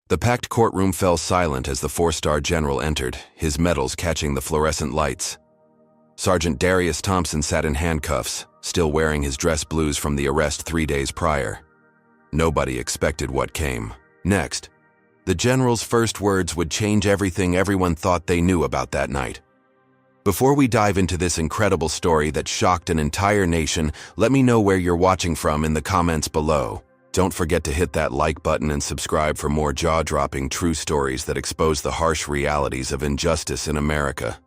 The packed courtroom fell silent as the four-star general entered, his medals catching the fluorescent lights. Sergeant Darius Thompson sat in handcuffs, still wearing his dress blues from the arrest 3 days prior. Nobody expected what came next. The general's first words would change everything everyone thought they knew about that night. Before we dive into this incredible story that shocked an entire nation, let me know where you're watching from in the comments below. Don't forget to hit that like button and subscribe for more jaw-dropping true stories that expose the harsh realities of injustice in America.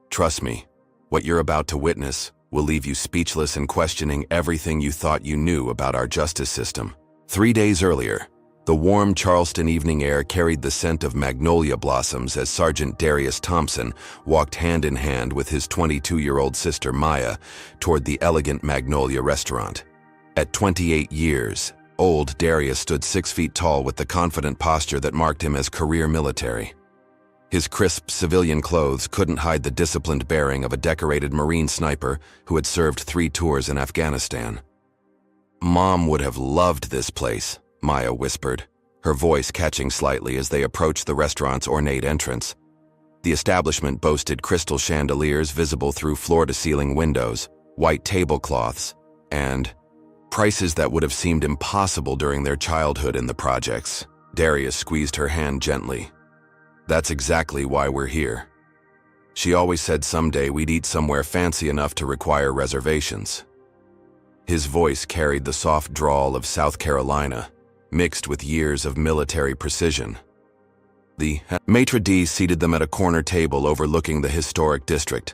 Trust me, what you're about to witness will leave you speechless and questioning everything you thought you knew about our justice system. 3 days earlier, the warm Charleston evening air carried the scent of magnolia blossoms as Sergeant Darius Thompson walked hand in hand with his 22-year-old sister Maya toward the elegant Magnolia restaurant. At 28 years old, Darius stood 6 feet tall with the confident posture that marked him as career military. His crisp civilian clothes couldn't hide the disciplined bearing of a decorated Marine sniper who had served 3 tours in Afghanistan. "Mom would have loved this place," Maya whispered, her voice catching slightly as they approached the restaurant's ornate entrance. The establishment boasted crystal chandeliers visible through floor-to-ceiling windows, white tablecloths, and prices that would have seemed impossible during their childhood in the projects. Darius squeezed her hand gently. "That's exactly why we're here. She always said someday we'd eat somewhere fancy enough to require reservations." His voice carried the soft drawl of South Carolina, mixed with years of military precision. The maitre d' seated them at a corner table overlooking the historic district.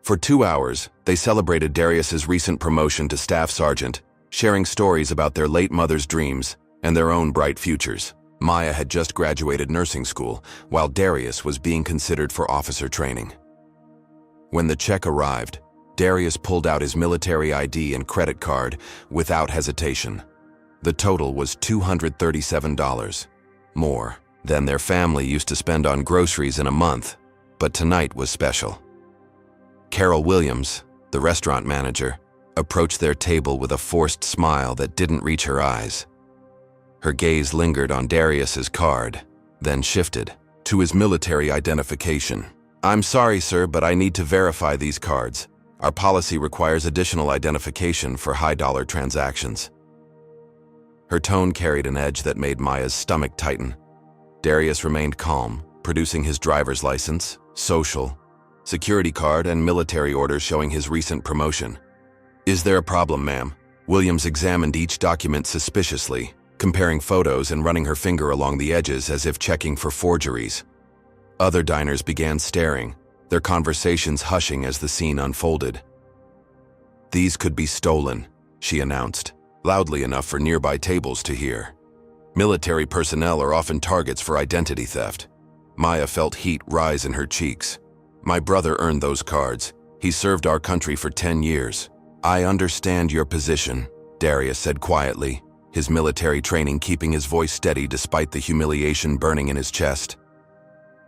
For 2 hours, they celebrated Darius's recent promotion to staff sergeant, sharing stories about their late mother's dreams and their own bright futures. Maya had just graduated nursing school, while Darius was being considered for officer training. When the check arrived, Darius pulled out his military ID and credit card without hesitation. The total was $237, more than their family used to spend on groceries in a month, but tonight was special. Carol Williams, the restaurant manager, approached their table with a forced smile that didn't reach her eyes. Her gaze lingered on Darius's card, then shifted to his military identification. "I'm sorry, sir, but I need to verify these cards. Our policy requires additional identification for high-dollar transactions." Her tone carried an edge that made Maya's stomach tighten. Darius remained calm, producing his driver's license, social, security card, and military orders showing his recent promotion. "Is there a problem, ma'am?" Williams examined each document suspiciously, comparing photos and running her finger along the edges as if checking for forgeries. Other diners began staring, their conversations hushing as the scene unfolded. "These could be stolen," she announced, loudly enough for nearby tables to hear. "Military personnel are often targets for identity theft." Maya felt heat rise in her cheeks. "My brother earned those cards. He served our country for 10 years. "I understand your position," Darius said quietly, his military training keeping his voice steady despite the humiliation burning in his chest.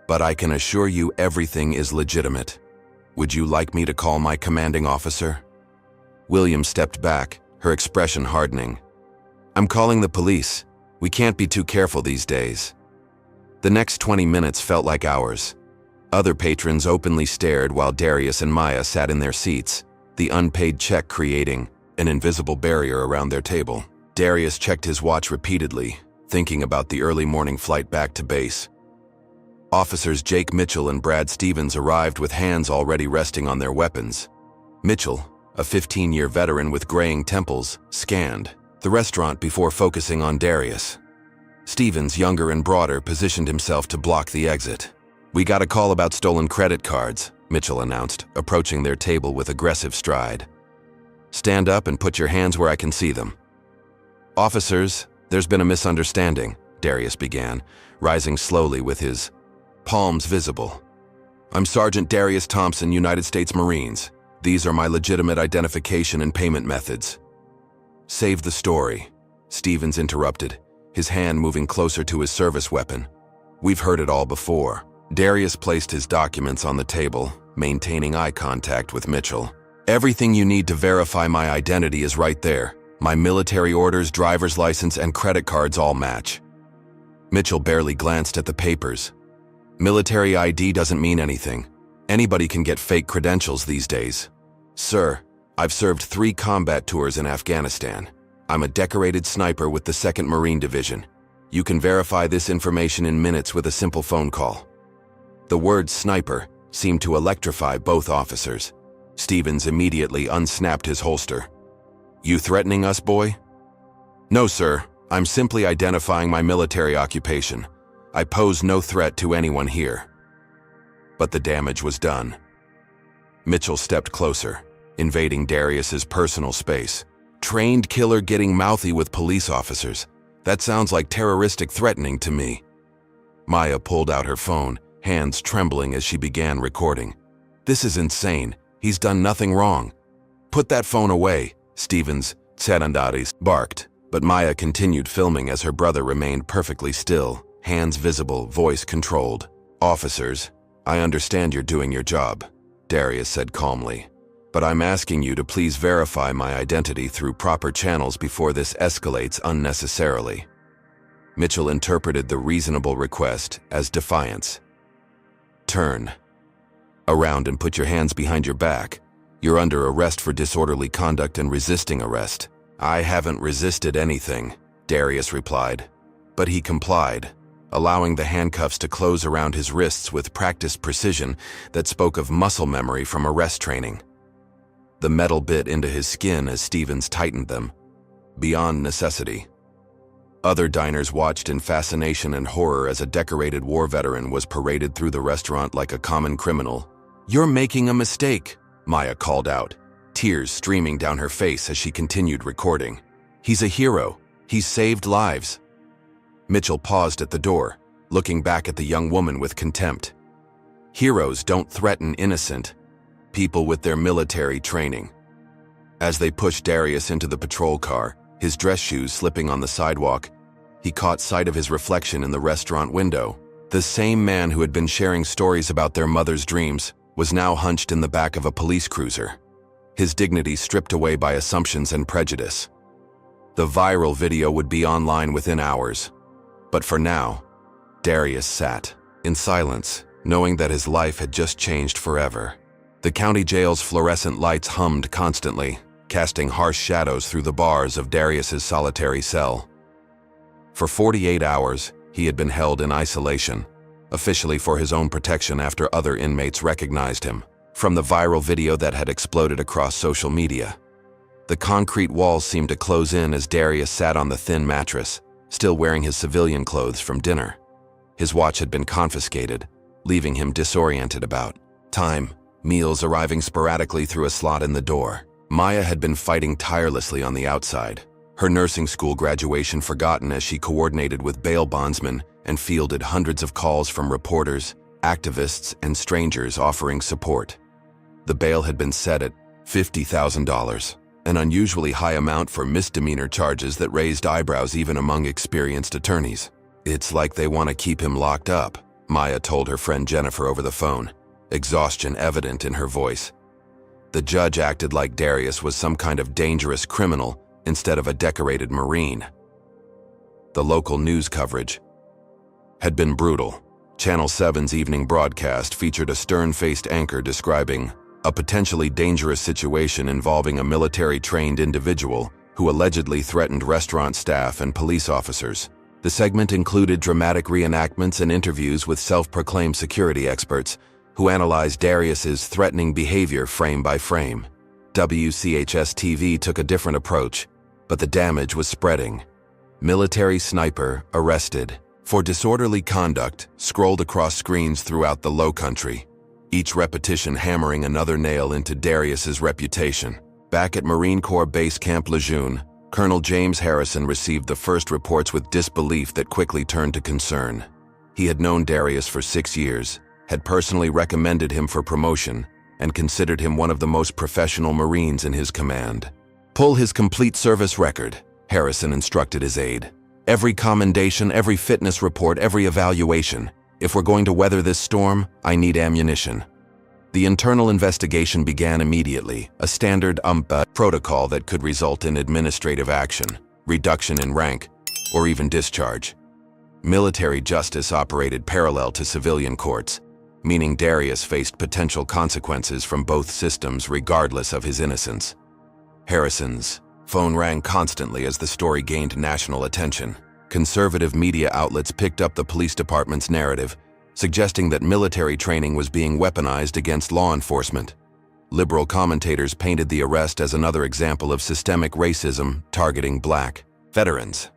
"But I can assure you everything is legitimate. Would you like me to call my commanding officer?" William stepped back, her expression hardening. "I'm calling the police. We can't be too careful these days." The next 20 minutes felt like hours. Other patrons openly stared while Darius and Maya sat in their seats, the unpaid check creating an invisible barrier around their table. Darius checked his watch repeatedly, thinking about the early morning flight back to base. Officers Jake Mitchell and Brad Stevens arrived with hands already resting on their weapons. Mitchell, a 15-year veteran with graying temples, scanned the restaurant before focusing on Darius. Stevens, younger and broader, positioned himself to block the exit. "We got a call about stolen credit cards," Mitchell announced, approaching their table with aggressive stride. "Stand up and put your hands where I can see them." "Officers, there's been a misunderstanding," Darius began, rising slowly with his palms visible. "I'm Sergeant Darius Thompson, United States Marines. These are my legitimate identification and payment methods." "Save the story," Stevens interrupted, his hand moving closer to his service weapon. "We've heard it all before." Darius placed his documents on the table, maintaining eye contact with Mitchell. "Everything you need to verify my identity is right there. My military orders, driver's license, and credit cards all match." Mitchell barely glanced at the papers. Military ID doesn't mean anything. Anybody can get fake credentials these days. Sir, I've served 3 combat tours in Afghanistan. I'm a decorated sniper with the 2nd Marine Division. You can verify this information in minutes with a simple phone call. The word sniper seemed to electrify both officers. Stevens immediately unsnapped his holster. You threatening us, boy? No, sir. I'm simply identifying my military occupation. I pose no threat to anyone here. But the damage was done. Mitchell stepped closer, invading Darius's personal space. Trained killer getting mouthy with police officers. That sounds like terroristic threatening to me. Maya pulled out her phone, hands trembling as she began recording. This is insane. He's done nothing wrong. Put that phone away, Stevens, Sarandaris, barked. But Maya continued filming as her brother remained perfectly still, hands visible, voice controlled. Officers, I understand you're doing your job, Darius said calmly. But I'm asking you to please verify my identity through proper channels before this escalates unnecessarily. Mitchell interpreted the reasonable request as defiance. Turn around and put your hands behind your back. You're under arrest for disorderly conduct and resisting arrest. I haven't resisted anything, Darius replied. But he complied, allowing the handcuffs to close around his wrists with practiced precision that spoke of muscle memory from arrest training. The metal bit into his skin as Stevens tightened them, beyond necessity. Other diners watched in fascination and horror as a decorated war veteran was paraded through the restaurant like a common criminal. You're making a mistake, Maya called out, tears streaming down her face as she continued recording. He's a hero. He's saved lives. Mitchell paused at the door, looking back at the young woman with contempt. Heroes don't threaten innocent people with their military training. As they pushed Darius into the patrol car, his dress shoes slipping on the sidewalk, he caught sight of his reflection in the restaurant window. The same man who had been sharing stories about their mother's dreams was now hunched in the back of a police cruiser, his dignity stripped away by assumptions and prejudice. The viral video would be online within hours. But for now, Darius sat in silence, knowing that his life had just changed forever. The county jail's fluorescent lights hummed constantly, casting harsh shadows through the bars of Darius's solitary cell. For 48 hours, he had been held in isolation, officially for his own protection after other inmates recognized him, from the viral video that had exploded across social media. The concrete walls seemed to close in as Darius sat on the thin mattress, still wearing his civilian clothes from dinner. His watch had been confiscated, leaving him disoriented about time, meals arriving sporadically through a slot in the door. Maya had been fighting tirelessly on the outside, her nursing school graduation forgotten as she coordinated with bail bondsmen and fielded hundreds of calls from reporters, activists, and strangers offering support. The bail had been set at $50,000, an unusually high amount for misdemeanor charges that raised eyebrows even among experienced attorneys. It's like they want to keep him locked up, Maya told her friend Jennifer over the phone, exhaustion evident in her voice. The judge acted like Darius was some kind of dangerous criminal instead of a decorated Marine. The local news coverage had been brutal. Channel 7's evening broadcast featured a stern-faced anchor describing a potentially dangerous situation involving a military-trained individual who allegedly threatened restaurant staff and police officers. The segment included dramatic reenactments and interviews with self-proclaimed security experts who analyzed Darius's threatening behavior frame by frame. WCHS-TV took a different approach, but the damage was spreading. Military sniper arrested for disorderly conduct scrolled across screens throughout the Lowcountry, each repetition hammering another nail into Darius's reputation. Back at Marine Corps Base Camp Lejeune, Colonel James Harrison received the first reports with disbelief that quickly turned to concern. He had known Darius for 6 years, had personally recommended him for promotion, and considered him one of the most professional Marines in his command. Pull his complete service record, Harrison instructed his aide. Every commendation, every fitness report, every evaluation. If we're going to weather this storm, I need ammunition. The internal investigation began immediately, a standard protocol that could result in administrative action, reduction in rank, or even discharge. Military justice operated parallel to civilian courts, meaning Darius faced potential consequences from both systems regardless of his innocence. Harrison's phone rang constantly as the story gained national attention. Conservative media outlets picked up the police department's narrative, suggesting that military training was being weaponized against law enforcement. Liberal commentators painted the arrest as another example of systemic racism targeting Black veterans.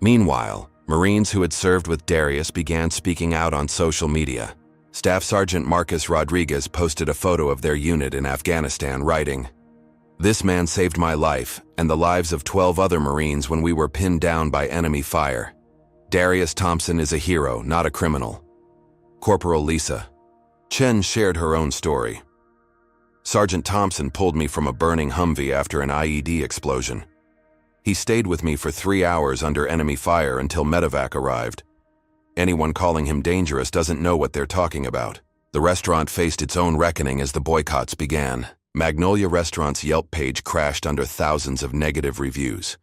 Meanwhile, Marines who had served with Darius began speaking out on social media. Staff Sergeant Marcus Rodriguez posted a photo of their unit in Afghanistan, writing, "This man saved my life and the lives of 12 other Marines when we were pinned down by enemy fire. Darius Thompson is a hero, not a criminal." Corporal Lisa Chen shared her own story. "Sergeant Thompson pulled me from a burning Humvee after an IED explosion. He stayed with me for 3 hours under enemy fire until medevac arrived. Anyone calling him dangerous doesn't know what they're talking about." The restaurant faced its own reckoning as the boycotts began. Magnolia Restaurant's Yelp page crashed under thousands of negative reviews.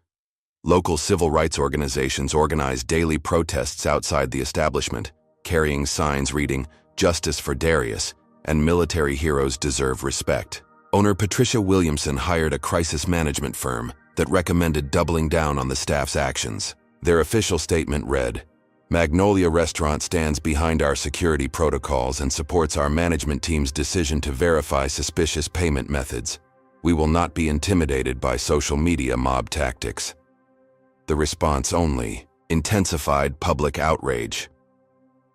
Local civil rights organizations organized daily protests outside the establishment, carrying signs reading, "Justice for Darius," and "Military heroes deserve respect." Owner Patricia Williamson hired a crisis management firm that recommended doubling down on the staff's actions. Their official statement read, "Magnolia Restaurant stands behind our security protocols and supports our management team's decision to verify suspicious payment methods. We will not be intimidated by social media mob tactics." The response only intensified public outrage.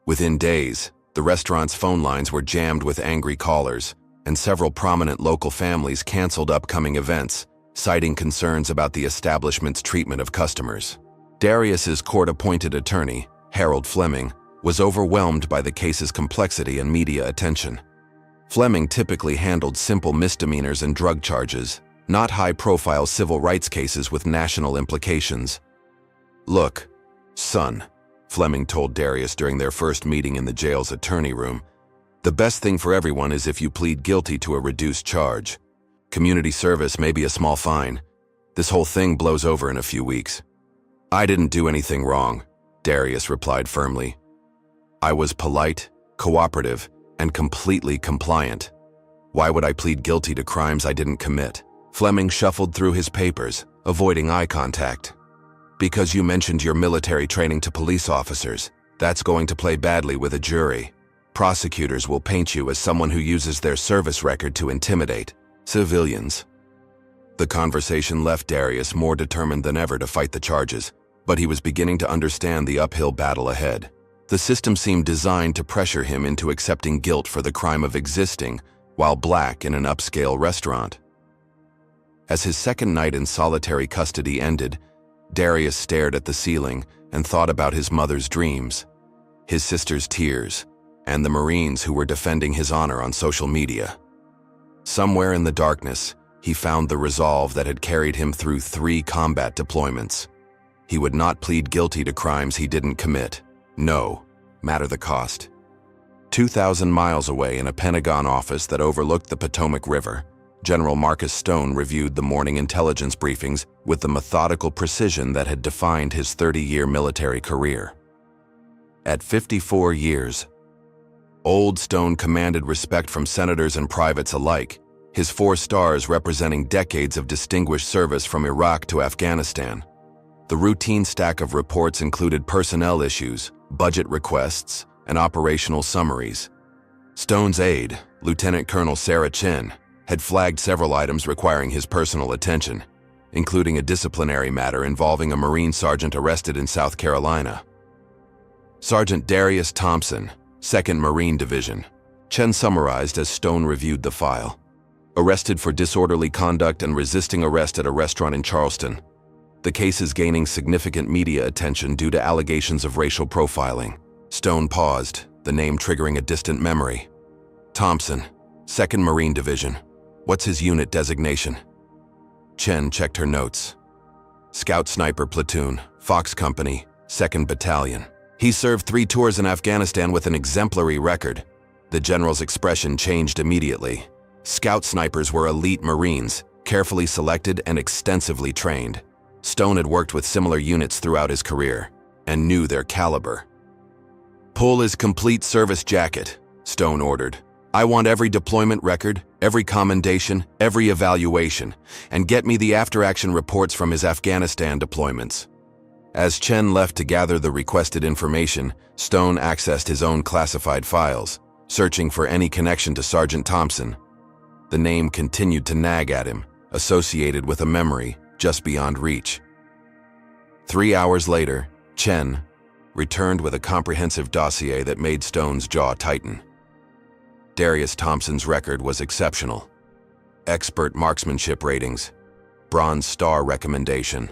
Within days, the restaurant's phone lines were jammed with angry callers, and several prominent local families canceled upcoming events, citing concerns about the establishment's treatment of customers. Darius's court-appointed attorney, Harold Fleming, was overwhelmed by the case's complexity and media attention. Fleming typically handled simple misdemeanors and drug charges, not high-profile civil rights cases with national implications. "Look, son," Fleming told Darius during their first meeting in the jail's attorney room, "the best thing for everyone is if you plead guilty to a reduced charge. Community service may be a small fine. This whole thing blows over in a few weeks." "I didn't do anything wrong," Darius replied firmly. "I was polite, cooperative, and completely compliant. Why would I plead guilty to crimes I didn't commit?" Fleming shuffled through his papers, avoiding eye contact. "Because you mentioned your military training to police officers. That's going to play badly with a jury. Prosecutors will paint you as someone who uses their service record to intimidate civilians." The conversation left Darius more determined than ever to fight the charges, but he was beginning to understand the uphill battle ahead. The system seemed designed to pressure him into accepting guilt for the crime of existing while Black in an upscale restaurant. As his second night in solitary custody ended, Darius stared at the ceiling and thought about his mother's dreams, his sister's tears, and the Marines who were defending his honor on social media. Somewhere in the darkness, he found the resolve that had carried him through 3 combat deployments. He would not plead guilty to crimes he didn't commit. No, matter the cost. 2,000 miles away in a Pentagon office that overlooked the Potomac River, General Marcus Stone reviewed the morning intelligence briefings with the methodical precision that had defined his 30-year military career. At 54 years, Old Stone commanded respect from senators and privates alike, his 4 stars representing decades of distinguished service from Iraq to Afghanistan. The routine stack of reports included personnel issues, budget requests, and operational summaries. Stone's aide, Lieutenant Colonel Sarah Chin, had flagged several items requiring his personal attention, including a disciplinary matter involving a Marine sergeant arrested in South Carolina. Sergeant Darius Thompson, 2nd Marine Division, Chen summarized as Stone reviewed the file. Arrested for disorderly conduct and resisting arrest at a restaurant in Charleston. The case is gaining significant media attention due to allegations of racial profiling. Stone paused, the name triggering a distant memory. Thompson, 2nd Marine Division. What's his unit designation? Chen checked her notes. Scout Sniper Platoon, Fox Company, 2nd Battalion. He served 3 tours in Afghanistan with an exemplary record. The general's expression changed immediately. Scout snipers were elite Marines, carefully selected and extensively trained. Stone had worked with similar units throughout his career. and knew their caliber. "Pull his complete service jacket," Stone ordered. "I want every deployment record, every commendation, every evaluation, and get me the after-action reports from his Afghanistan deployments." As Chen left to gather the requested information, Stone accessed his own classified files, searching for any connection to Sergeant Thompson. The name continued to nag at him, associated with a memory just beyond reach. 3 hours later, Chen returned with a comprehensive dossier that made Stone's jaw tighten. Darius Thompson's record was exceptional. Expert marksmanship ratings, Bronze Star recommendation,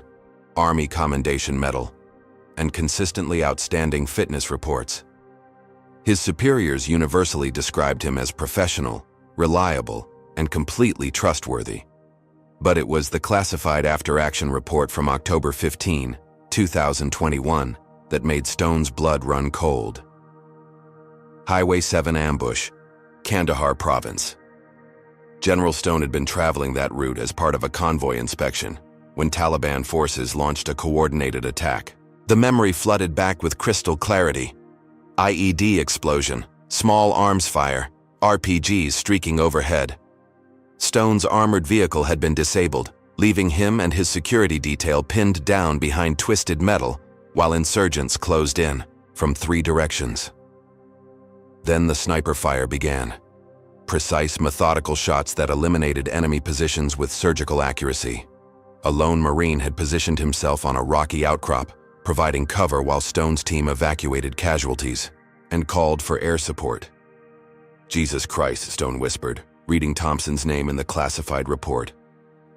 Army Commendation Medal, and consistently outstanding fitness reports. His superiors universally described him as professional, reliable, and completely trustworthy. But it was the classified after-action report from October 15, 2021, that made Stone's blood run cold. Highway 7 ambush, Kandahar Province. General Stone had been traveling that route as part of a convoy inspection when Taliban forces launched a coordinated attack. The memory flooded back with crystal clarity. IED explosion, small arms fire, RPGs streaking overhead. Stone's armored vehicle had been disabled, leaving him and his security detail pinned down behind twisted metal while insurgents closed in from 3 directions. Then the sniper fire began. Precise, methodical shots that eliminated enemy positions with surgical accuracy. A lone Marine had positioned himself on a rocky outcrop, providing cover while Stone's team evacuated casualties and called for air support. "Jesus Christ," Stone whispered, reading Thompson's name in the classified report.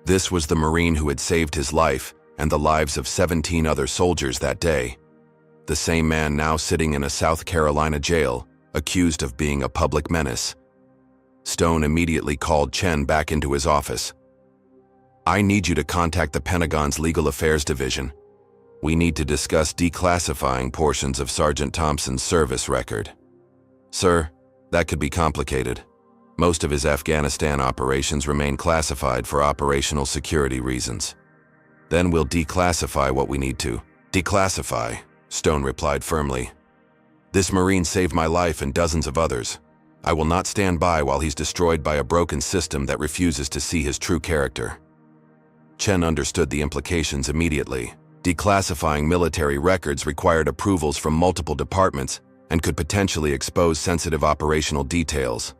This was the Marine who had saved his life and the lives of 17 other soldiers that day. The same man now sitting in a South Carolina jail, accused of being a public menace. Stone immediately called Chen back into his office. "I need you to contact the Pentagon's Legal Affairs Division. We need to discuss declassifying portions of Sergeant Thompson's service record." "Sir, that could be complicated. Most of his Afghanistan operations remain classified for operational security reasons." "Then we'll declassify what we need to." "Declassify," Stone replied firmly. "This Marine saved my life and dozens of others. I will not stand by while he's destroyed by a broken system that refuses to see his true character." Chen understood the implications immediately. Declassifying military records required approvals from multiple departments and could potentially expose sensitive operational details.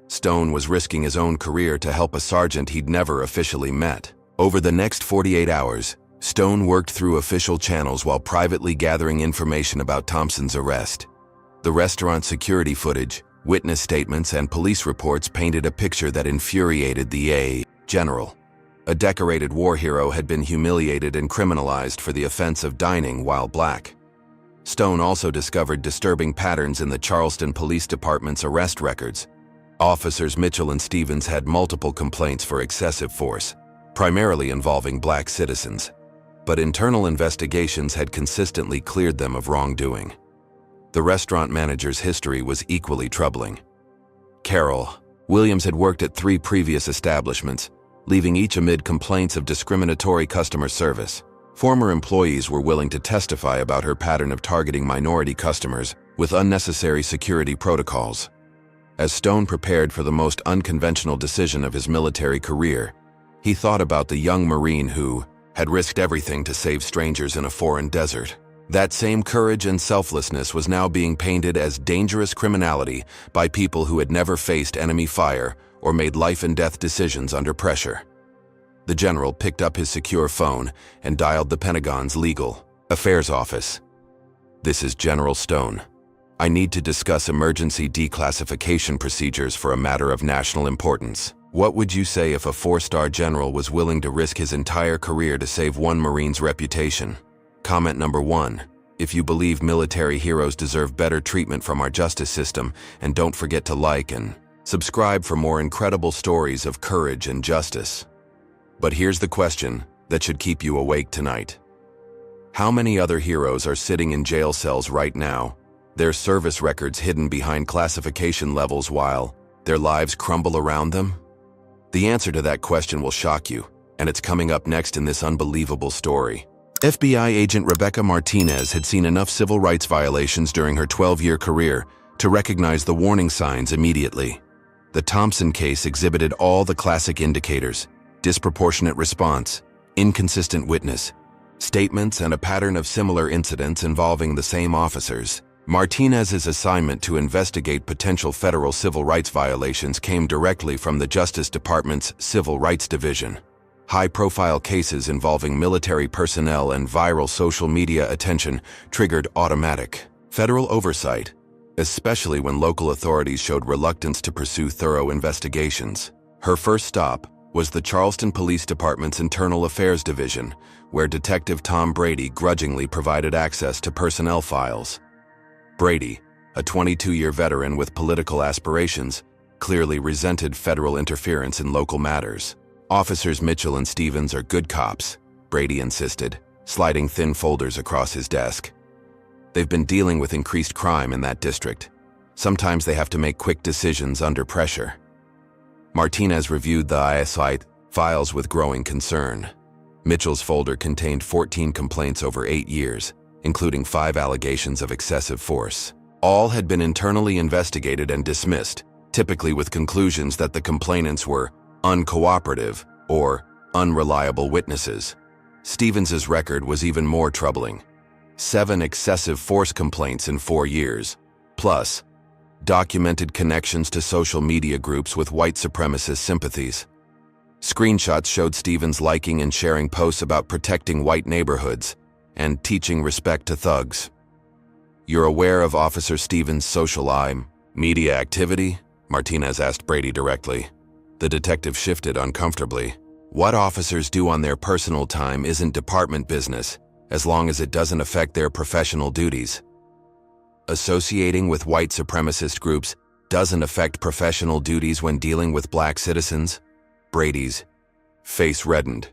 Stone was risking his own career to help a sergeant he'd never officially met. Over the next 48 hours, Stone worked through official channels while privately gathering information about Thompson's arrest. The restaurant security footage, witness statements, and police reports painted a picture that infuriated the general. A decorated war hero had been humiliated and criminalized for the offense of dining while black. Stone also discovered disturbing patterns in the Charleston Police Department's arrest records. Officers Mitchell and Stevens had multiple complaints for excessive force, primarily involving black citizens, but internal investigations had consistently cleared them of wrongdoing. The restaurant manager's history was equally troubling. Carol Williams had worked at 3 previous establishments, leaving each amid complaints of discriminatory customer service. Former employees were willing to testify about her pattern of targeting minority customers with unnecessary security protocols. As Stone prepared for the most unconventional decision of his military career, he thought about the young Marine who had risked everything to save strangers in a foreign desert. That same courage and selflessness was now being painted as dangerous criminality by people who had never faced enemy fire or made life-and-death decisions under pressure. The general picked up his secure phone and dialed the Pentagon's Legal Affairs Office. "This is General Stone. I need to discuss emergency declassification procedures for a matter of national importance. What would you say if a 4-star general was willing to risk his entire career to save one Marine's reputation?" Comment number 1. If you believe military heroes deserve better treatment from our justice system, and don't forget to like and subscribe for more incredible stories of courage and justice. But here's the question that should keep you awake tonight. How many other heroes are sitting in jail cells right now, their service records hidden behind classification levels while their lives crumble around them? The answer to that question will shock you, and it's coming up next in this unbelievable story. FBI agent Rebecca Martinez had seen enough civil rights violations during her 12-year career to recognize the warning signs immediately. The Thompson case exhibited all the classic indicators: disproportionate response, inconsistent witness, statements, and a pattern of similar incidents involving the same officers. Martinez's assignment to investigate potential federal civil rights violations came directly from the Justice Department's Civil Rights Division. High-profile cases involving military personnel and viral social media attention triggered automatic federal oversight, especially when local authorities showed reluctance to pursue thorough investigations. Her first stop was the Charleston Police Department's Internal Affairs Division, where Detective Tom Brady grudgingly provided access to personnel files. Brady, a 22-year veteran with political aspirations, clearly resented federal interference in local matters. "Officers Mitchell and Stevens are good cops," Brady insisted, sliding thin folders across his desk. "They've been dealing with increased crime in that district. Sometimes they have to make quick decisions under pressure." Martinez reviewed the ISI files with growing concern. Mitchell's folder contained 14 complaints over 8 years, including 5 allegations of excessive force. All had been internally investigated and dismissed, typically with conclusions that the complainants were uncooperative or unreliable witnesses. Stevens's record was even more troubling: 7 excessive force complaints in 4 years, plus documented connections to social media groups with white supremacist sympathies. Screenshots showed Stevens liking and sharing posts about protecting white neighborhoods and teaching respect to thugs. "You're aware of Officer Stevens' social media activity?" Martinez asked Brady directly. The detective shifted uncomfortably. "What officers do on their personal time isn't department business, as long as it doesn't affect their professional duties. Associating with white supremacist groups doesn't affect professional duties when dealing with black citizens?" Brady's face reddened.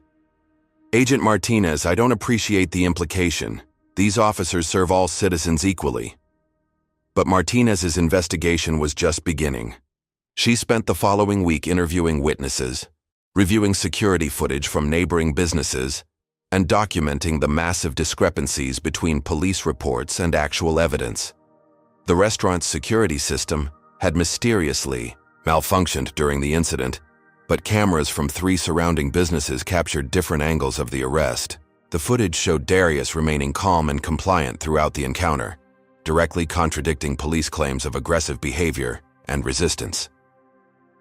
"Agent Martinez, I don't appreciate the implication. These officers serve all citizens equally." But Martinez's investigation was just beginning. She spent the following week interviewing witnesses, reviewing security footage from neighboring businesses, and documenting the massive discrepancies between police reports and actual evidence. The restaurant's security system had mysteriously malfunctioned during the incident, but cameras from 3 surrounding businesses captured different angles of the arrest. The footage showed Darius remaining calm and compliant throughout the encounter, directly contradicting police claims of aggressive behavior and resistance.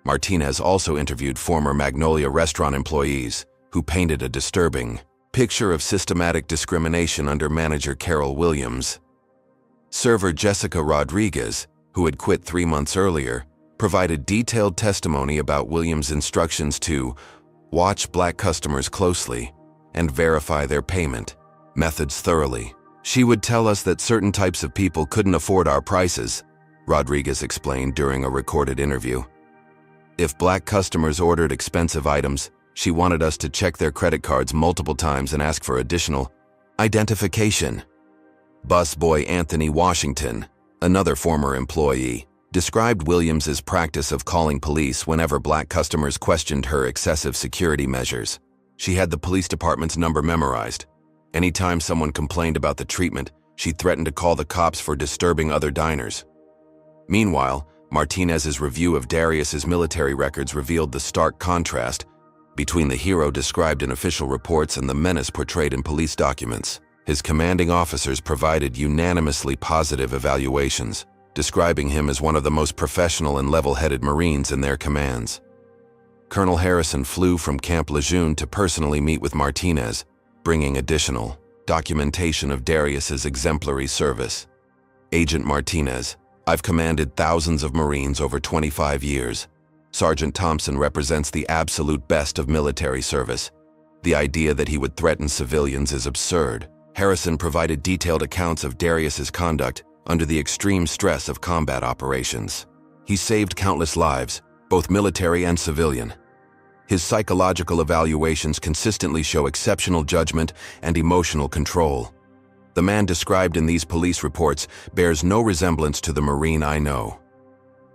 Martinez also interviewed former Magnolia restaurant employees who painted a disturbing picture of systematic discrimination under manager Carol Williams. Server Jessica Rodriguez, who had quit 3 months earlier, provided detailed testimony about Williams' instructions to watch black customers closely and verify their payment methods thoroughly. "She would tell us that certain types of people couldn't afford our prices," Rodriguez explained during a recorded interview. "If black customers ordered expensive items, she wanted us to check their credit cards multiple times and ask for additional identification." Busboy Anthony Washington, another former employee, described Williams's practice of calling police whenever black customers questioned her excessive security measures. She had the police department's number memorized. Anytime someone complained about the treatment, she threatened to call the cops for disturbing other diners. Meanwhile, Martinez's review of Darius's military records revealed the stark contrast between the hero described in official reports and the menace portrayed in police documents. His commanding officers provided unanimously positive evaluations, describing him as one of the most professional and level-headed Marines in their commands. Colonel Harrison flew from Camp Lejeune to personally meet with Martinez, bringing additional documentation of Darius's exemplary service. "Agent Martinez, I've commanded thousands of Marines over 25 years. Sergeant Thompson represents the absolute best of military service. The idea that he would threaten civilians is absurd." Harrison provided detailed accounts of Darius's conduct under the extreme stress of combat operations. "He saved countless lives, both military and civilian. His psychological evaluations consistently show exceptional judgment and emotional control. The man described in these police reports bears no resemblance to the Marine I know."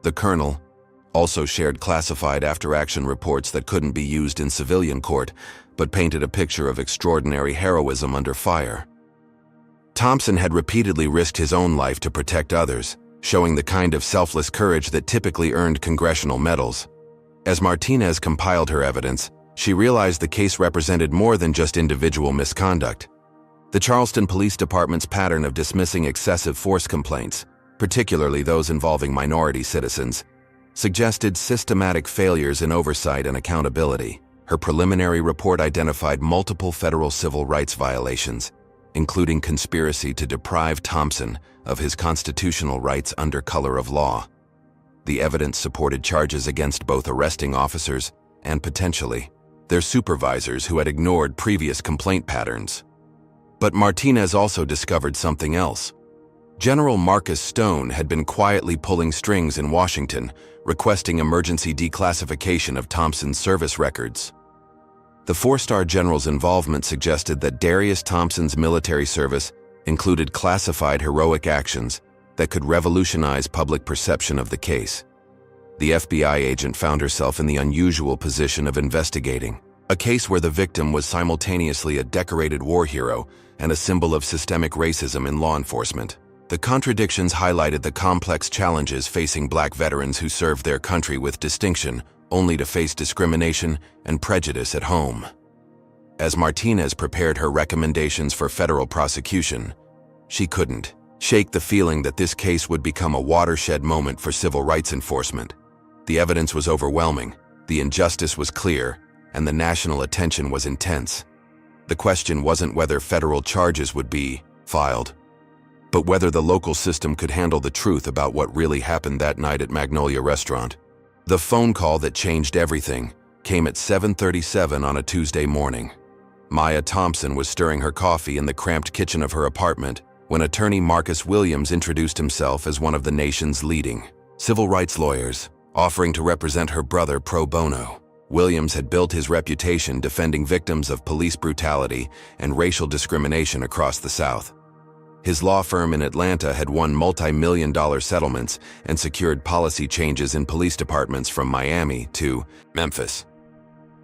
The colonel, also shared classified after-action reports that couldn't be used in civilian court, but painted a picture of extraordinary heroism under fire. Thompson had repeatedly risked his own life to protect others, showing the kind of selfless courage that typically earned congressional medals. As Martinez compiled her evidence, she realized the case represented more than just individual misconduct. The Charleston Police Department's pattern of dismissing excessive force complaints, particularly those involving minority citizens, suggested systematic failures in oversight and accountability. Her preliminary report identified multiple federal civil rights violations, including conspiracy to deprive Thompson of his constitutional rights under color of law. The evidence supported charges against both arresting officers and, potentially, their supervisors who had ignored previous complaint patterns. But Martinez also discovered something else. General Marcus Stone had been quietly pulling strings in Washington, requesting emergency declassification of Thompson's service records. The four-star general's involvement suggested that Darius Thompson's military service included classified heroic actions that could revolutionize public perception of the case. The FBI agent found herself in the unusual position of investigating a case where the victim was simultaneously a decorated war hero and a symbol of systemic racism in law enforcement. The contradictions highlighted the complex challenges facing Black veterans who served their country with distinction, only to face discrimination and prejudice at home. As Martinez prepared her recommendations for federal prosecution, she couldn't shake the feeling that this case would become a watershed moment for civil rights enforcement. The evidence was overwhelming, the injustice was clear, and the national attention was intense. The question wasn't whether federal charges would be filed, but whether the local system could handle the truth about what really happened that night at Magnolia Restaurant. The phone call that changed everything came at 7:37 on a Tuesday morning. Maya Thompson was stirring her coffee in the cramped kitchen of her apartment when attorney Marcus Williams introduced himself as one of the nation's leading civil rights lawyers, offering to represent her brother pro bono. Williams had built his reputation defending victims of police brutality and racial discrimination across the South. His law firm in Atlanta had won multi-million-dollar settlements and secured policy changes in police departments from Miami to Memphis.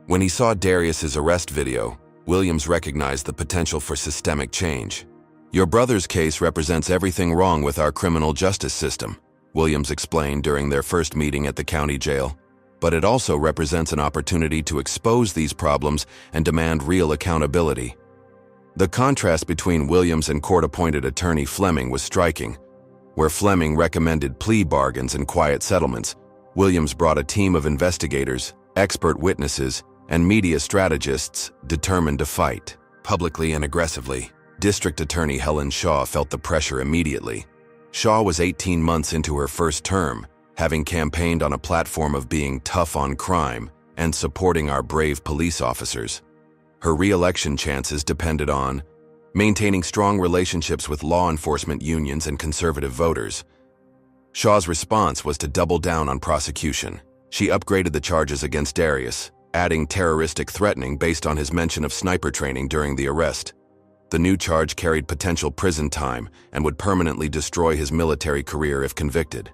When he saw Darius's arrest video, Williams recognized the potential for systemic change. "Your brother's case represents everything wrong with our criminal justice system," Williams explained during their first meeting at the county jail. "But it also represents an opportunity to expose these problems and demand real accountability." The contrast between Williams and court-appointed attorney Fleming was striking. Where Fleming recommended plea bargains and quiet settlements, Williams brought a team of investigators, expert witnesses, and media strategists determined to fight, publicly and aggressively. District Attorney Helen Shaw felt the pressure immediately. Shaw was 18 months into her first term, having campaigned on a platform of being tough on crime and supporting our brave police officers. Her re-election chances depended on maintaining strong relationships with law enforcement unions and conservative voters. Shaw's response was to double down on prosecution. She upgraded the charges against Darius, adding terroristic threatening based on his mention of sniper training during the arrest. The new charge carried potential prison time and would permanently destroy his military career if convicted.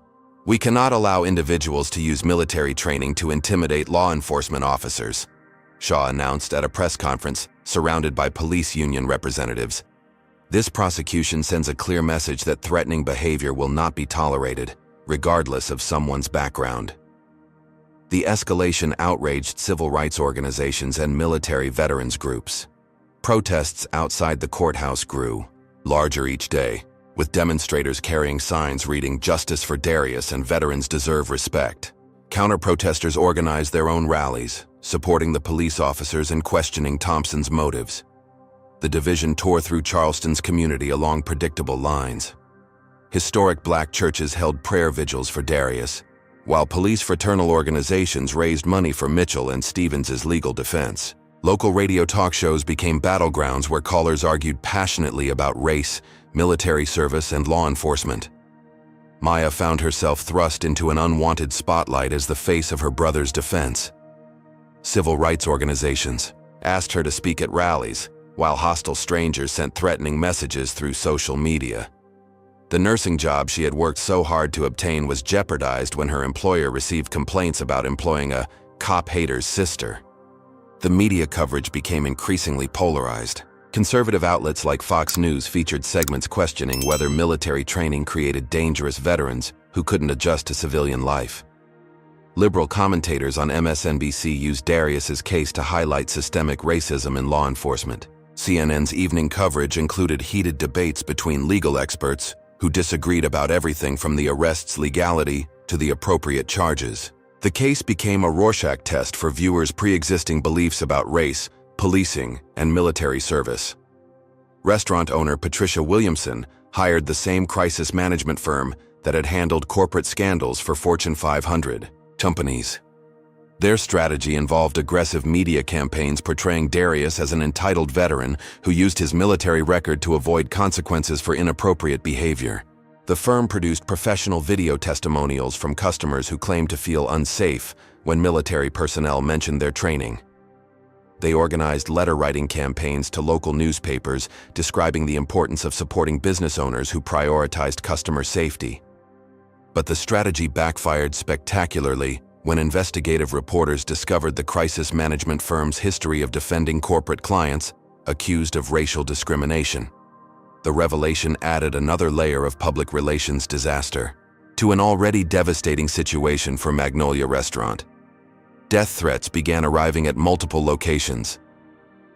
"We cannot allow individuals to use military training to intimidate law enforcement officers," Shaw announced at a press conference surrounded by police union representatives. "This prosecution sends a clear message that threatening behavior will not be tolerated, regardless of someone's background." The escalation outraged civil rights organizations and military veterans groups. Protests outside the courthouse grew, larger each day, with demonstrators carrying signs reading "Justice for Darius" and "Veterans deserve respect." Counter-protesters organized their own rallies, supporting the police officers and questioning Thompson's motives. The division tore through Charleston's community along predictable lines. Historic Black churches held prayer vigils for Darius, while police fraternal organizations raised money for Mitchell and Stevens's legal defense. Local radio talk shows became battlegrounds where callers argued passionately about race, military service, and law enforcement. Maya found herself thrust into an unwanted spotlight as the face of her brother's defense. Civil rights organizations asked her to speak at rallies, while hostile strangers sent threatening messages through social media. The nursing job she had worked so hard to obtain was jeopardized when her employer received complaints about employing a cop-hater's sister. The media coverage became increasingly polarized. Conservative outlets like Fox News featured segments questioning whether military training created dangerous veterans who couldn't adjust to civilian life. Liberal commentators on MSNBC used Darius's case to highlight systemic racism in law enforcement. CNN's evening coverage included heated debates between legal experts who disagreed about everything from the arrest's legality to the appropriate charges. The case became a Rorschach test for viewers' pre-existing beliefs about race, policing, and military service. Restaurant owner Patricia Williamson hired the same crisis management firm that had handled corporate scandals for Fortune 500 companies. Their strategy involved aggressive media campaigns portraying Darius as an entitled veteran who used his military record to avoid consequences for inappropriate behavior. The firm produced professional video testimonials from customers who claimed to feel unsafe when military personnel mentioned their training. They organized letter-writing campaigns to local newspapers describing the importance of supporting business owners who prioritized customer safety. But the strategy backfired spectacularly when investigative reporters discovered the crisis management firm's history of defending corporate clients accused of racial discrimination. The revelation added another layer of public relations disaster to an already devastating situation for Magnolia Restaurant. Death threats began arriving at multiple locations.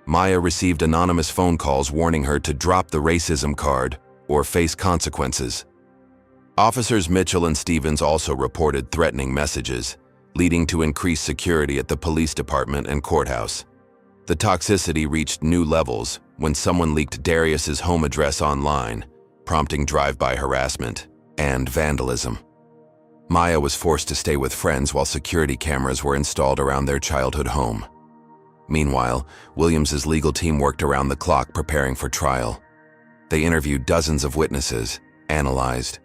Maya received anonymous phone calls warning her to drop the racism card or face consequences. Officers Mitchell and Stevens also reported threatening messages, leading to increased security at the police department and courthouse. The toxicity reached new levels when someone leaked Darius's home address online, prompting drive-by harassment and vandalism. Maya was forced to stay with friends while security cameras were installed around their childhood home. Meanwhile, Williams's legal team worked around the clock preparing for trial. They interviewed dozens of witnesses, analyzed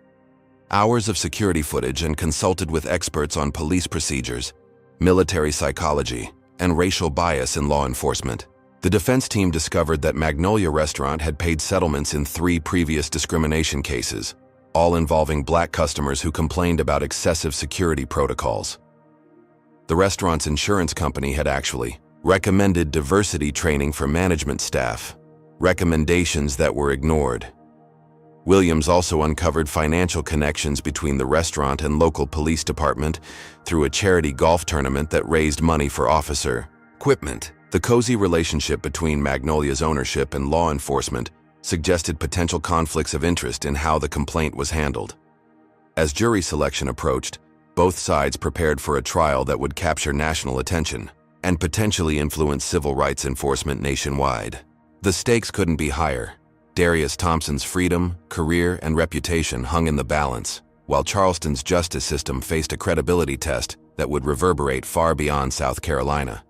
hours of security footage, and consulted with experts on police procedures, military psychology, and racial bias in law enforcement. The defense team discovered that Magnolia Restaurant had paid settlements in 3 previous discrimination cases, all involving black customers who complained about excessive security protocols. The restaurant's insurance company had actually recommended diversity training for management staff, recommendations that were ignored. Williams also uncovered financial connections between the restaurant and local police department through a charity golf tournament that raised money for officer equipment. The cozy relationship between Magnolia's ownership and law enforcement suggested potential conflicts of interest in how the complaint was handled. As jury selection approached, both sides prepared for a trial that would capture national attention and potentially influence civil rights enforcement nationwide. The stakes couldn't be higher. Darius Thompson's freedom, career, and reputation hung in the balance, while Charleston's justice system faced a credibility test that would reverberate far beyond South Carolina.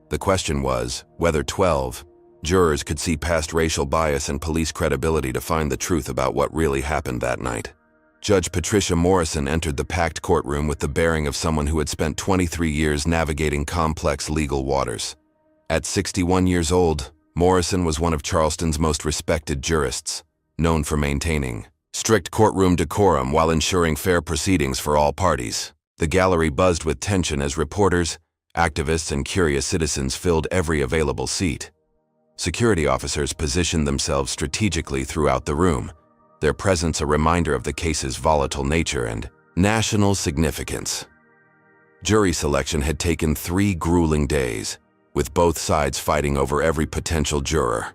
The question was whether 12 jurors could see past racial bias and police credibility to find the truth about what really happened that night. Judge Patricia Morrison entered the packed courtroom with the bearing of someone who had spent 23 years navigating complex legal waters. At 61 years old, Morrison was one of Charleston's most respected jurists, known for maintaining strict courtroom decorum while ensuring fair proceedings for all parties. The gallery buzzed with tension as reporters, activists, and curious citizens filled every available seat. Security officers positioned themselves strategically throughout the room, their presence a reminder of the case's volatile nature and national significance. Jury selection had taken 3 grueling days, with both sides fighting over every potential juror.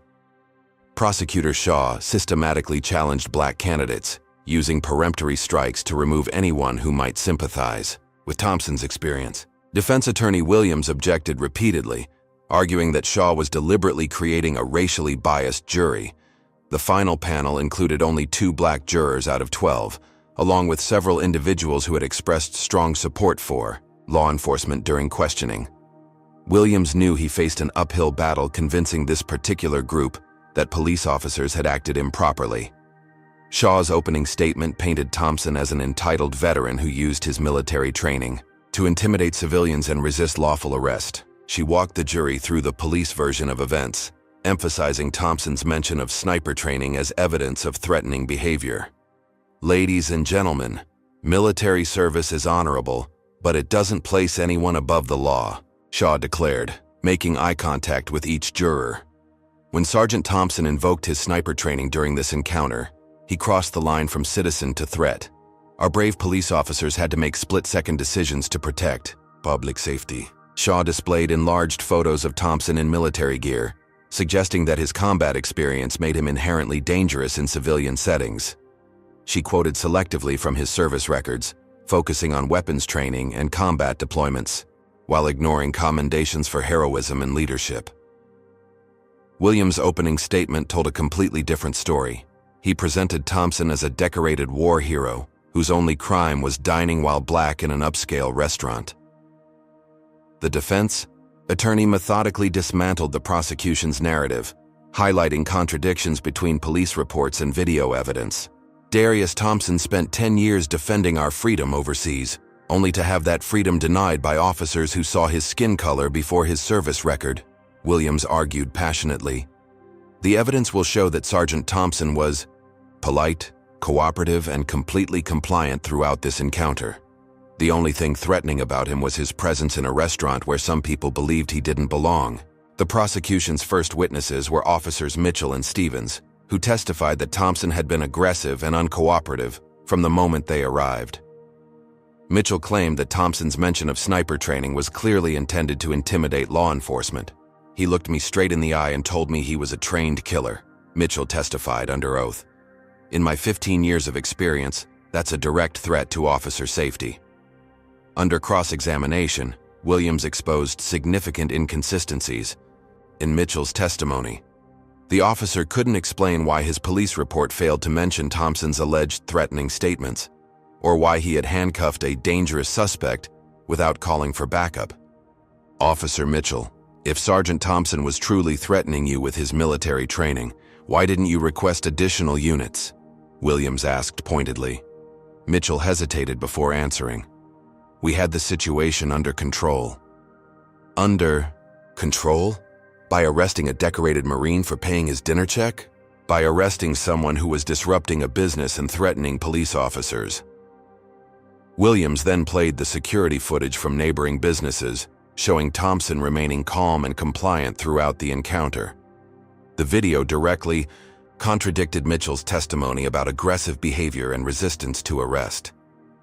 Prosecutor Shaw systematically challenged black candidates, using peremptory strikes to remove anyone who might sympathize with Thompson's experience. Defense attorney Williams objected repeatedly, arguing that Shaw was deliberately creating a racially biased jury. The final panel included only 2 black jurors out of 12, along with several individuals who had expressed strong support for law enforcement during questioning. Williams knew he faced an uphill battle convincing this particular group that police officers had acted improperly. Shaw's opening statement painted Thompson as an entitled veteran who used his military training to intimidate civilians and resist lawful arrest. She walked the jury through the police version of events, emphasizing Thompson's mention of sniper training as evidence of threatening behavior. Ladies and gentlemen, military service is honorable, but it doesn't place anyone above the law, Shaw declared, making eye contact with each juror. When Sergeant Thompson invoked his sniper training during this encounter, he crossed the line from citizen to threat. Our brave police officers had to make split-second decisions to protect public safety. Shaw displayed enlarged photos of Thompson in military gear, suggesting that his combat experience made him inherently dangerous in civilian settings. She quoted selectively from his service records, focusing on weapons training and combat deployments, while ignoring commendations for heroism and leadership. Williams' opening statement told a completely different story. He presented Thompson as a decorated war hero whose only crime was dining while black in an upscale restaurant. The defense attorney methodically dismantled the prosecution's narrative, highlighting contradictions between police reports and video evidence. Darius Thompson spent 10 years defending our freedom overseas, only to have that freedom denied by officers who saw his skin color before his service record, Williams argued passionately. The evidence will show that Sergeant Thompson was polite, cooperative, and completely compliant throughout this encounter. The only thing threatening about him was his presence in a restaurant where some people believed he didn't belong. The prosecution's first witnesses were Officers Mitchell and Stevens, who testified that Thompson had been aggressive and uncooperative from the moment they arrived. Mitchell claimed that Thompson's mention of sniper training was clearly intended to intimidate law enforcement. He looked me straight in the eye and told me he was a trained killer, Mitchell testified under oath. In my 15 years of experience, that's a direct threat to officer safety. Under cross-examination, Williams exposed significant inconsistencies in Mitchell's testimony. The officer couldn't explain why his police report failed to mention Thompson's alleged threatening statements, or why he had handcuffed a dangerous suspect without calling for backup. Officer Mitchell, if Sergeant Thompson was truly threatening you with his military training, why didn't you request additional units? Williams asked pointedly. Mitchell hesitated before answering. We had the situation under control. Under control? By arresting a decorated Marine for paying his dinner check? By arresting someone who was disrupting a business and threatening police officers. Williams then played the security footage from neighboring businesses, showing Thompson remaining calm and compliant throughout the encounter. The video directly contradicted Mitchell's testimony about aggressive behavior and resistance to arrest.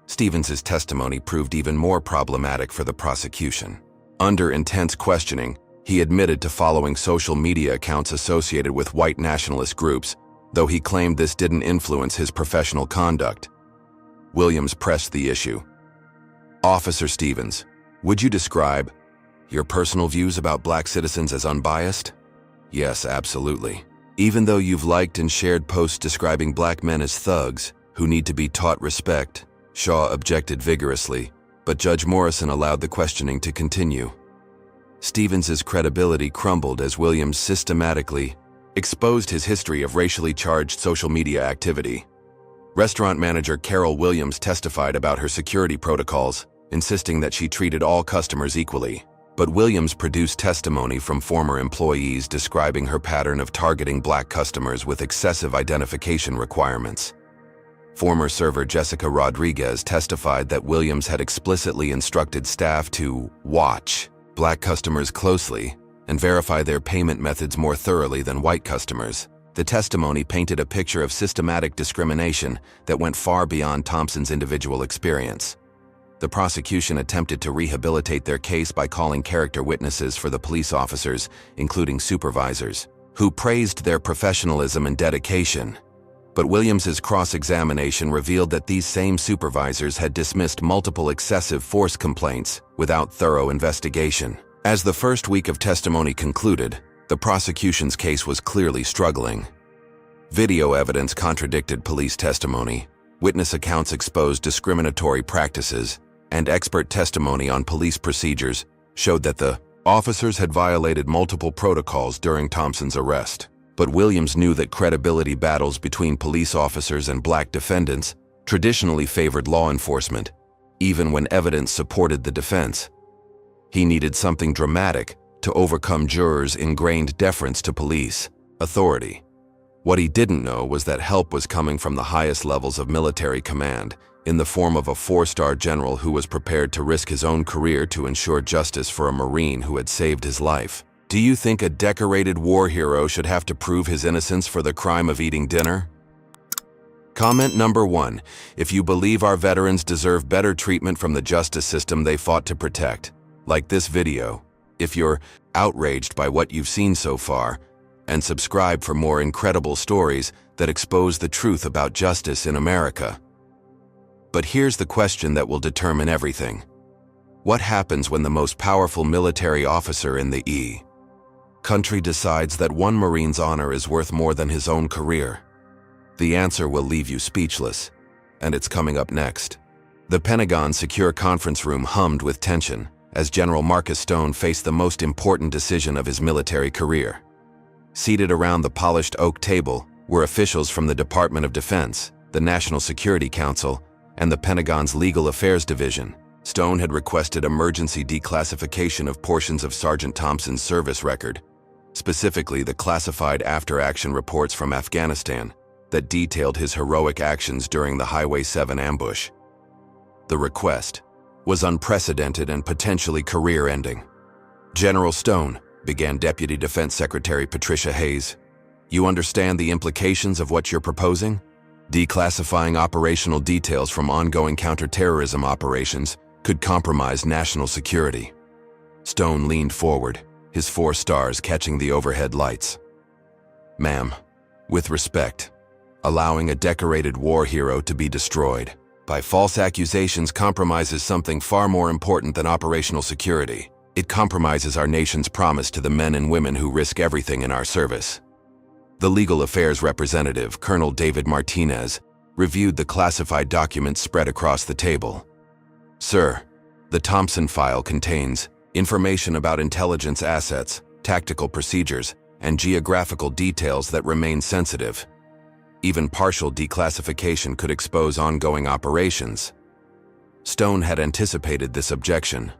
Stevens's testimony proved even more problematic for the prosecution. Under intense questioning, he admitted to following social media accounts associated with white nationalist groups, though he claimed this didn't influence his professional conduct. Williams pressed the issue. Officer Stevens, would you describe your personal views about black citizens as unbiased? Yes, absolutely. Even though you've liked and shared posts describing black men as thugs who need to be taught respect, Shaw objected vigorously, but Judge Morrison allowed the questioning to continue. Stevens's credibility crumbled as Williams systematically exposed his history of racially charged social media activity. Restaurant manager Carol Williams testified about her security protocols, insisting that she treated all customers equally. But Williams produced testimony from former employees describing her pattern of targeting black customers with excessive identification requirements. Former server Jessica Rodriguez testified that Williams had explicitly instructed staff to watch black customers closely and verify their payment methods more thoroughly than white customers. The testimony painted a picture of systematic discrimination that went far beyond Thompson's individual experience. The prosecution attempted to rehabilitate their case by calling character witnesses for the police officers, including supervisors, who praised their professionalism and dedication. But Williams's cross-examination revealed that these same supervisors had dismissed multiple excessive force complaints without thorough investigation. As the first week of testimony concluded, the prosecution's case was clearly struggling. Video evidence contradicted police testimony, witness accounts exposed discriminatory practices, and expert testimony on police procedures showed that the officers had violated multiple protocols during Thompson's arrest. But Williams knew that credibility battles between police officers and black defendants traditionally favored law enforcement, even when evidence supported the defense. He needed something dramatic to overcome jurors' ingrained deference to police authority. What he didn't know was that help was coming from the highest levels of military command, in the form of a 4-star general who was prepared to risk his own career to ensure justice for a Marine who had saved his life. Do you think a decorated war hero should have to prove his innocence for the crime of eating dinner? Comment number 1. If you believe our veterans deserve better treatment from the justice system they fought to protect, like this video. If you're outraged by what you've seen so far, and subscribe for more incredible stories that expose the truth about justice in America. But here's the question that will determine everything. What happens when the most powerful military officer in the country decides that one Marine's honor is worth more than his own career? The answer will leave you speechless, and it's coming up next. The Pentagon's secure conference room hummed with tension as General Marcus Stone faced the most important decision of his military career. Seated around the polished oak table were officials from the Department of Defense, the National Security Council, and the Pentagon's Legal Affairs Division. Stone had requested emergency declassification of portions of Sergeant Thompson's service record, specifically the classified after-action reports from Afghanistan that detailed his heroic actions during the Highway 7 ambush. The request was unprecedented and potentially career-ending. "General Stone," began Deputy Defense Secretary Patricia Hayes, "you understand the implications of what you're proposing? Declassifying operational details from ongoing counterterrorism operations could compromise national security." Stone leaned forward, his 4 stars catching the overhead lights. "Ma'am, with respect, allowing a decorated war hero to be destroyed by false accusations compromises something far more important than operational security. It compromises our nation's promise to the men and women who risk everything in our service." The Legal Affairs representative, Colonel David Martinez, reviewed the classified documents spread across the table. "Sir, the Thompson file contains information about intelligence assets, tactical procedures, and geographical details that remain sensitive. Even partial declassification could expose ongoing operations." Stone had anticipated this objection.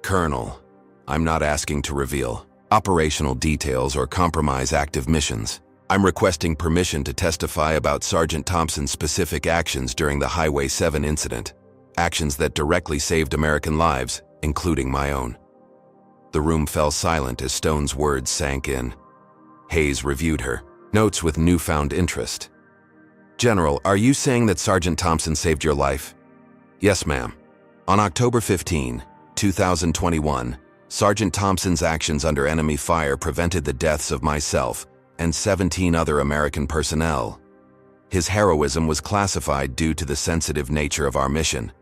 "Colonel, I'm not asking to reveal operational details or compromise active missions. I'm requesting permission to testify about Sergeant Thompson's specific actions during the Highway 7 incident, actions that directly saved American lives, including my own." The room fell silent as Stone's words sank in. Hayes reviewed her notes with newfound interest. "General, are you saying that Sergeant Thompson saved your life?" "Yes, ma'am. On October 15, 2021, Sergeant Thompson's actions under enemy fire prevented the deaths of myself and 17 other American personnel. His heroism was classified due to the sensitive nature of our mission,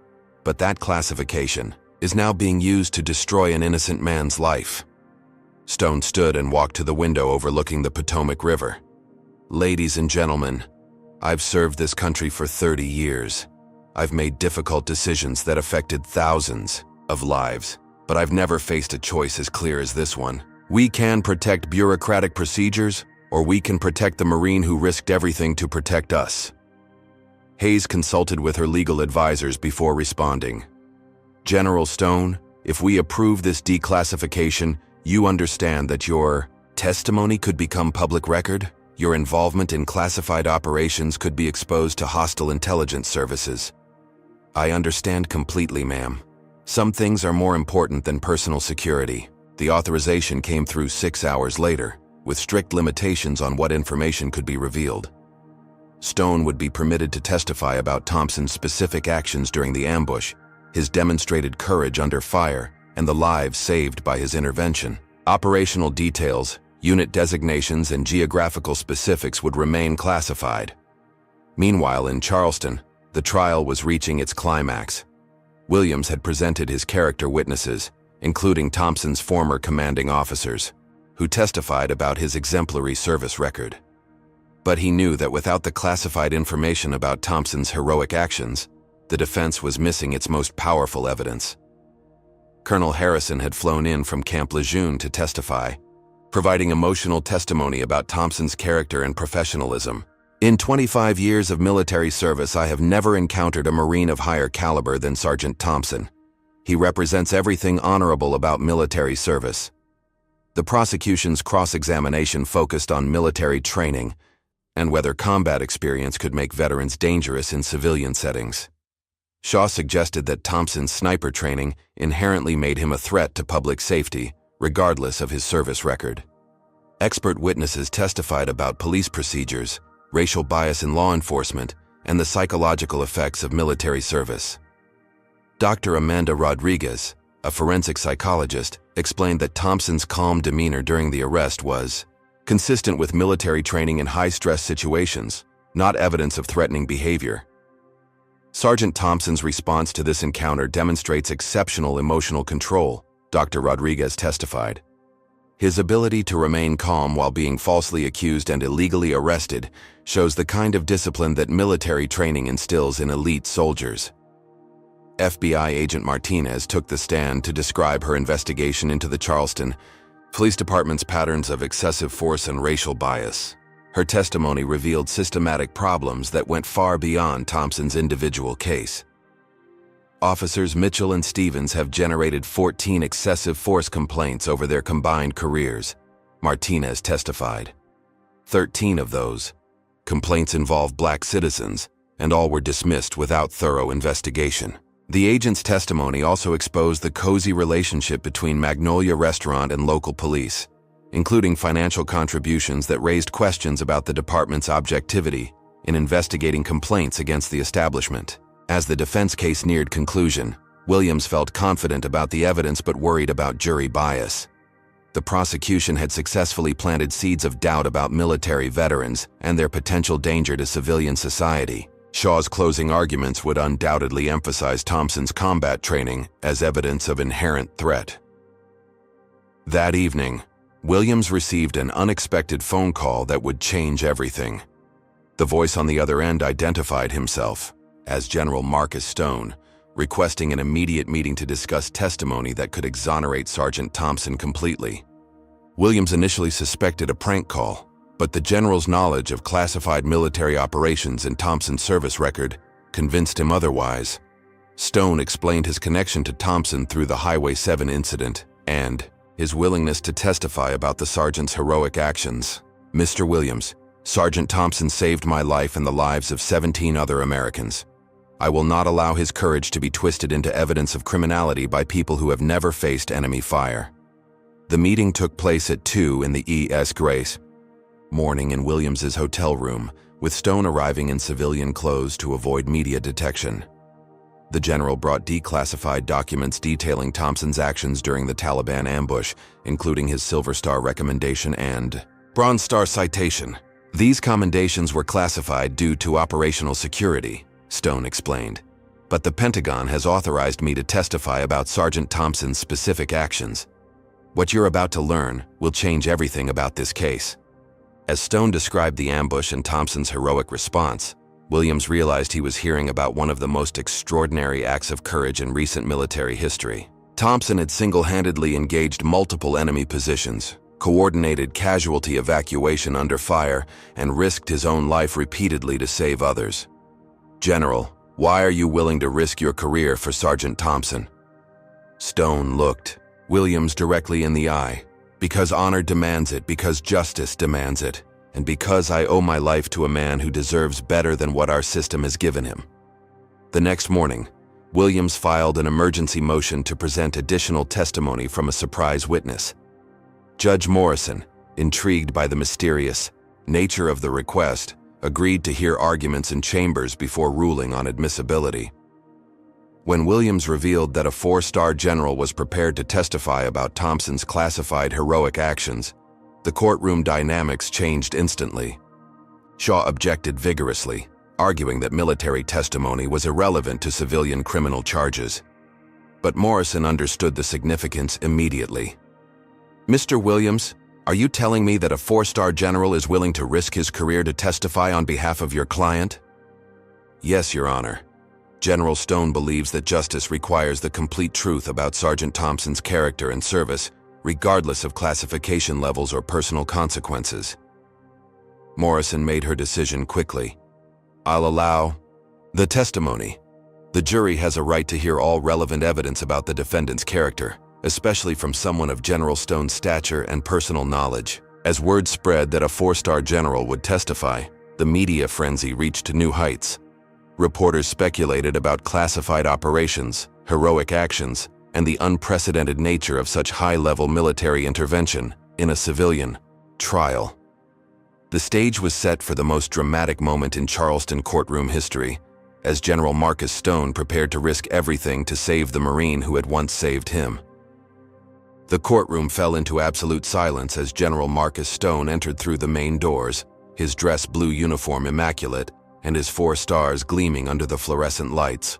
but that classification is now being used to destroy an innocent man's life." Stone stood and walked to the window overlooking the Potomac River. "Ladies and gentlemen, I've served this country for 30 years. I've made difficult decisions that affected thousands of lives, but I've never faced a choice as clear as this one. We can protect bureaucratic procedures, or we can protect the Marine who risked everything to protect us." Hayes consulted with her legal advisors before responding. "General Stone, if we approve this declassification, you understand that your testimony could become public record? Your involvement in classified operations could be exposed to hostile intelligence services." "I understand completely, ma'am. Some things are more important than personal security." The authorization came through 6 hours later, with strict limitations on what information could be revealed. Stone would be permitted to testify about Thompson's specific actions during the ambush, his demonstrated courage under fire, and the lives saved by his intervention. Operational details, unit designations, and geographical specifics would remain classified. Meanwhile, in Charleston, the trial was reaching its climax. Williams had presented his character witnesses, including Thompson's former commanding officers, who testified about his exemplary service record. But he knew that without the classified information about Thompson's heroic actions, the defense was missing its most powerful evidence. Colonel Harrison had flown in from Camp Lejeune to testify, providing emotional testimony about Thompson's character and professionalism. "In 25 years of military service, I have never encountered a Marine of higher caliber than Sergeant Thompson. He represents everything honorable about military service." The prosecution's cross-examination focused on military training, and whether combat experience could make veterans dangerous in civilian settings. Shaw suggested that Thompson's sniper training inherently made him a threat to public safety, regardless of his service record. Expert witnesses testified about police procedures, racial bias in law enforcement, and the psychological effects of military service. Dr. Amanda Rodriguez, a forensic psychologist, explained that Thompson's calm demeanor during the arrest was consistent with military training in high-stress situations, not evidence of threatening behavior. Sergeant Thompson's response to this encounter demonstrates exceptional emotional control, Dr. Rodriguez testified. His ability to remain calm while being falsely accused and illegally arrested shows the kind of discipline that military training instills in elite soldiers. FBI agent Martinez took the stand to describe her investigation into the Charleston Police Department's patterns of excessive force and racial bias. Her testimony revealed systematic problems that went far beyond Thompson's individual case. Officers Mitchell and Stevens have generated 14 excessive force complaints over their combined careers, Martinez testified. 13 of those complaints involve black citizens, and all were dismissed without thorough investigation. The agent's testimony also exposed the cozy relationship between Magnolia Restaurant and local police, including financial contributions that raised questions about the department's objectivity in investigating complaints against the establishment. As the defense case neared conclusion, Williams felt confident about the evidence but worried about jury bias. The prosecution had successfully planted seeds of doubt about military veterans and their potential danger to civilian society. Shaw's closing arguments would undoubtedly emphasize Thompson's combat training as evidence of inherent threat. That evening, Williams received an unexpected phone call that would change everything. The voice on the other end identified himself as General Marcus Stone, requesting an immediate meeting to discuss testimony that could exonerate Sergeant Thompson completely. Williams initially suspected a prank call, but the general's knowledge of classified military operations and Thompson's service record convinced him otherwise. Stone explained his connection to Thompson through the Highway 7 incident and his willingness to testify about the sergeant's heroic actions. "Mr. Williams, Sergeant Thompson saved my life and the lives of 17 other Americans. I will not allow his courage to be twisted into evidence of criminality by people who have never faced enemy fire." The meeting took place at 2 in the E.S. Grace morning in Williams's hotel room, with Stone arriving in civilian clothes to avoid media detection. The general brought declassified documents detailing Thompson's actions during the Taliban ambush, including his Silver Star recommendation and Bronze Star citation. "These commendations were classified due to operational security," Stone explained. "But the Pentagon has authorized me to testify about Sergeant Thompson's specific actions. What you're about to learn will change everything about this case." As Stone described the ambush and Thompson's heroic response, Williams realized he was hearing about one of the most extraordinary acts of courage in recent military history. Thompson had single-handedly engaged multiple enemy positions, coordinated casualty evacuation under fire, and risked his own life repeatedly to save others. "General, why are you willing to risk your career for Sergeant Thompson?" Stone looked Williams directly in the eye. "Because honor demands it, because justice demands it, and because I owe my life to a man who deserves better than what our system has given him." The next morning, Williams filed an emergency motion to present additional testimony from a surprise witness. Judge Morrison, intrigued by the mysterious nature of the request, agreed to hear arguments in chambers before ruling on admissibility. When Williams revealed that a 4-star general was prepared to testify about Thompson's classified heroic actions, the courtroom dynamics changed instantly. Shaw objected vigorously, arguing that military testimony was irrelevant to civilian criminal charges. But Morrison understood the significance immediately. "Mr. Williams, are you telling me that a 4-star general is willing to risk his career to testify on behalf of your client?" "Yes, Your Honor. General Stone believes that justice requires the complete truth about Sergeant Thompson's character and service, regardless of classification levels or personal consequences." Morrison made her decision quickly. "I'll allow the testimony. The jury has a right to hear all relevant evidence about the defendant's character, especially from someone of General Stone's stature and personal knowledge." As word spread that a 4-star general would testify, The media frenzy reached new heights. Reporters speculated about classified operations, heroic actions, and the unprecedented nature of such high-level military intervention in a civilian trial. The stage was set for the most dramatic moment in Charleston courtroom history, as General Marcus Stone prepared to risk everything to save the Marine who had once saved him. The courtroom fell into absolute silence as General Marcus Stone entered through the main doors, his dress blue uniform immaculate, and his 4 stars gleaming under the fluorescent lights.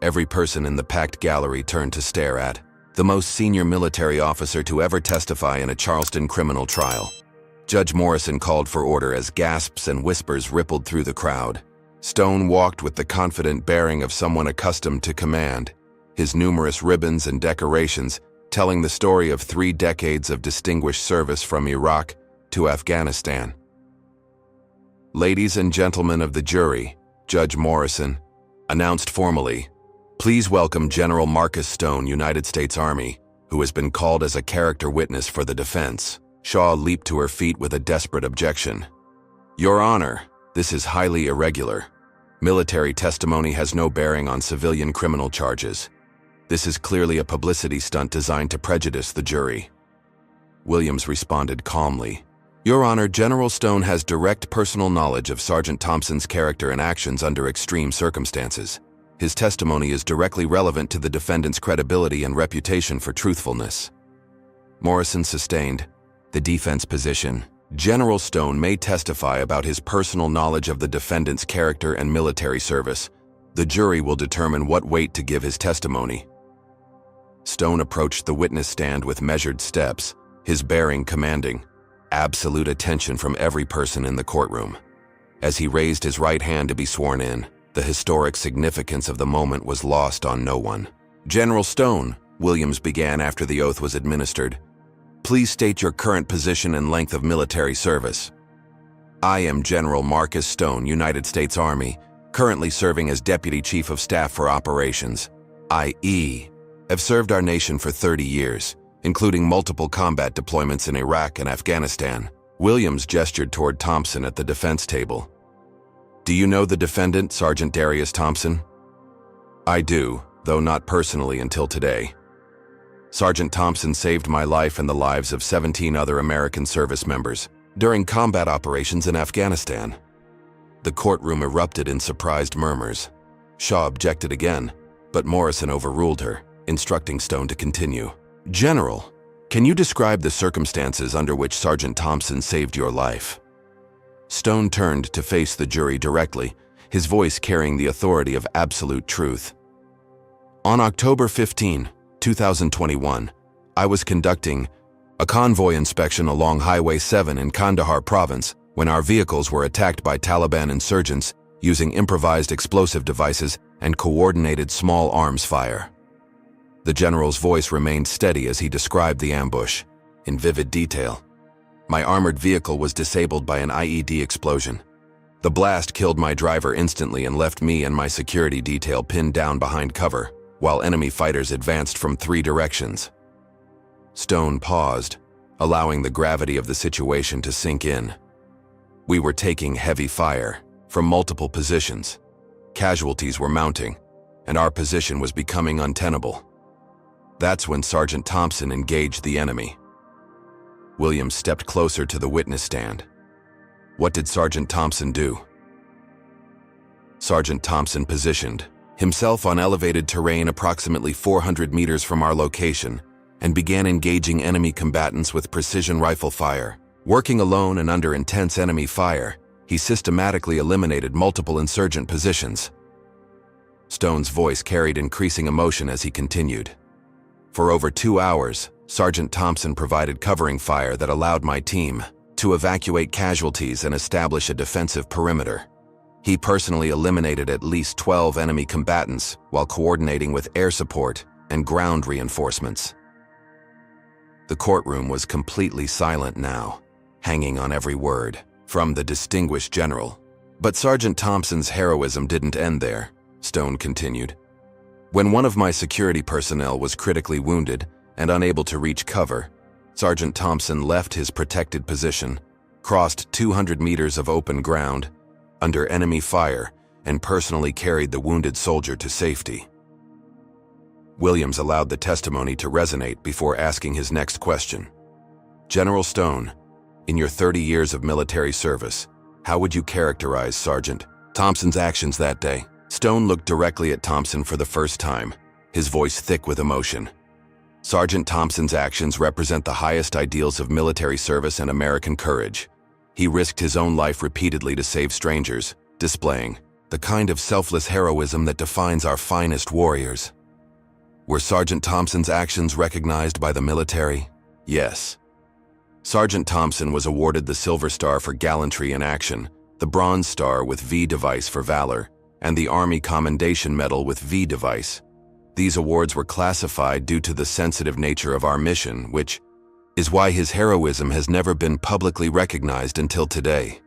Every person in the packed gallery turned to stare at the most senior military officer to ever testify in a Charleston criminal trial. Judge Morrison called for order as gasps and whispers rippled through the crowd. Stone walked with the confident bearing of someone accustomed to command, his numerous ribbons and decorations telling the story of 3 decades of distinguished service from Iraq to Afghanistan. Ladies and gentlemen of the jury, Judge Morrison announced formally, please welcome General Marcus Stone, United States Army, who has been called as a character witness for the defense. Shaw leaped to her feet with a desperate objection. Your Honor, this is highly irregular. Military testimony has no bearing on civilian criminal charges. This is clearly a publicity stunt designed to prejudice the jury. Williams responded calmly. Your Honor, General Stone has direct personal knowledge of Sergeant Thompson's character and actions under extreme circumstances. His testimony is directly relevant to the defendant's credibility and reputation for truthfulness. Morrison sustained the defense position. General Stone may testify about his personal knowledge of the defendant's character and military service. The jury will determine what weight to give his testimony. Stone approached the witness stand with measured steps, his bearing commanding absolute attention from every person in the courtroom. As he raised his right hand to be sworn in, the historic significance of the moment was lost on no one. General Stone, Williams began after the oath was administered, please state your current position and length of military service. I am General Marcus Stone, United States Army, currently serving as Deputy Chief of Staff for Operations, i.e., have served our nation for 30 years, including multiple combat deployments in Iraq and Afghanistan. Williams gestured toward Thompson at the defense table. Do you know the defendant, Sergeant Darius Thompson? I do, though not personally until today. Sergeant Thompson saved my life and the lives of 17 other American service members during combat operations in Afghanistan. The courtroom erupted in surprised murmurs. Shaw objected again, but Morrison overruled her, instructing Stone to continue. General, can you describe the circumstances under which Sergeant Thompson saved your life? Stone turned to face the jury directly, his voice carrying the authority of absolute truth. On October 15, 2021, I was conducting a convoy inspection along Highway 7 in Kandahar province when our vehicles were attacked by Taliban insurgents using improvised explosive devices and coordinated small arms fire. The general's voice remained steady as he described the ambush in vivid detail. My armored vehicle was disabled by an IED explosion. The blast killed my driver instantly and left me and my security detail pinned down behind cover, while enemy fighters advanced from 3 directions. Stone paused, allowing the gravity of the situation to sink in. We were taking heavy fire from multiple positions. Casualties were mounting, and our position was becoming untenable. That's when Sergeant Thompson engaged the enemy. Williams stepped closer to the witness stand. What did Sergeant Thompson do? Sergeant Thompson positioned himself on elevated terrain approximately 400 meters from our location and began engaging enemy combatants with precision rifle fire. Working alone and under intense enemy fire, he systematically eliminated multiple insurgent positions. Stone's voice carried increasing emotion as he continued. For over 2 hours, Sergeant Thompson provided covering fire that allowed my team to evacuate casualties and establish a defensive perimeter. He personally eliminated at least 12 enemy combatants while coordinating with air support and ground reinforcements. The courtroom was completely silent now, hanging on every word from the distinguished general. But Sergeant Thompson's heroism didn't end there, Stone continued. When one of my security personnel was critically wounded and unable to reach cover, Sergeant Thompson left his protected position, crossed 200 meters of open ground, under enemy fire, and personally carried the wounded soldier to safety. Williams allowed the testimony to resonate before asking his next question. General Stone, in your 30 years of military service, how would you characterize Sergeant Thompson's actions that day? Stone looked directly at Thompson for the first time, his voice thick with emotion. Sergeant Thompson's actions represent the highest ideals of military service and American courage. He risked his own life repeatedly to save strangers, displaying the kind of selfless heroism that defines our finest warriors. Were Sergeant Thompson's actions recognized by the military? Yes. Sergeant Thompson was awarded the Silver Star for gallantry in action, the Bronze Star with V device for valor, and the Army Commendation Medal with V device. These awards were classified due to the sensitive nature of our mission, which is why his heroism has never been publicly recognized until today.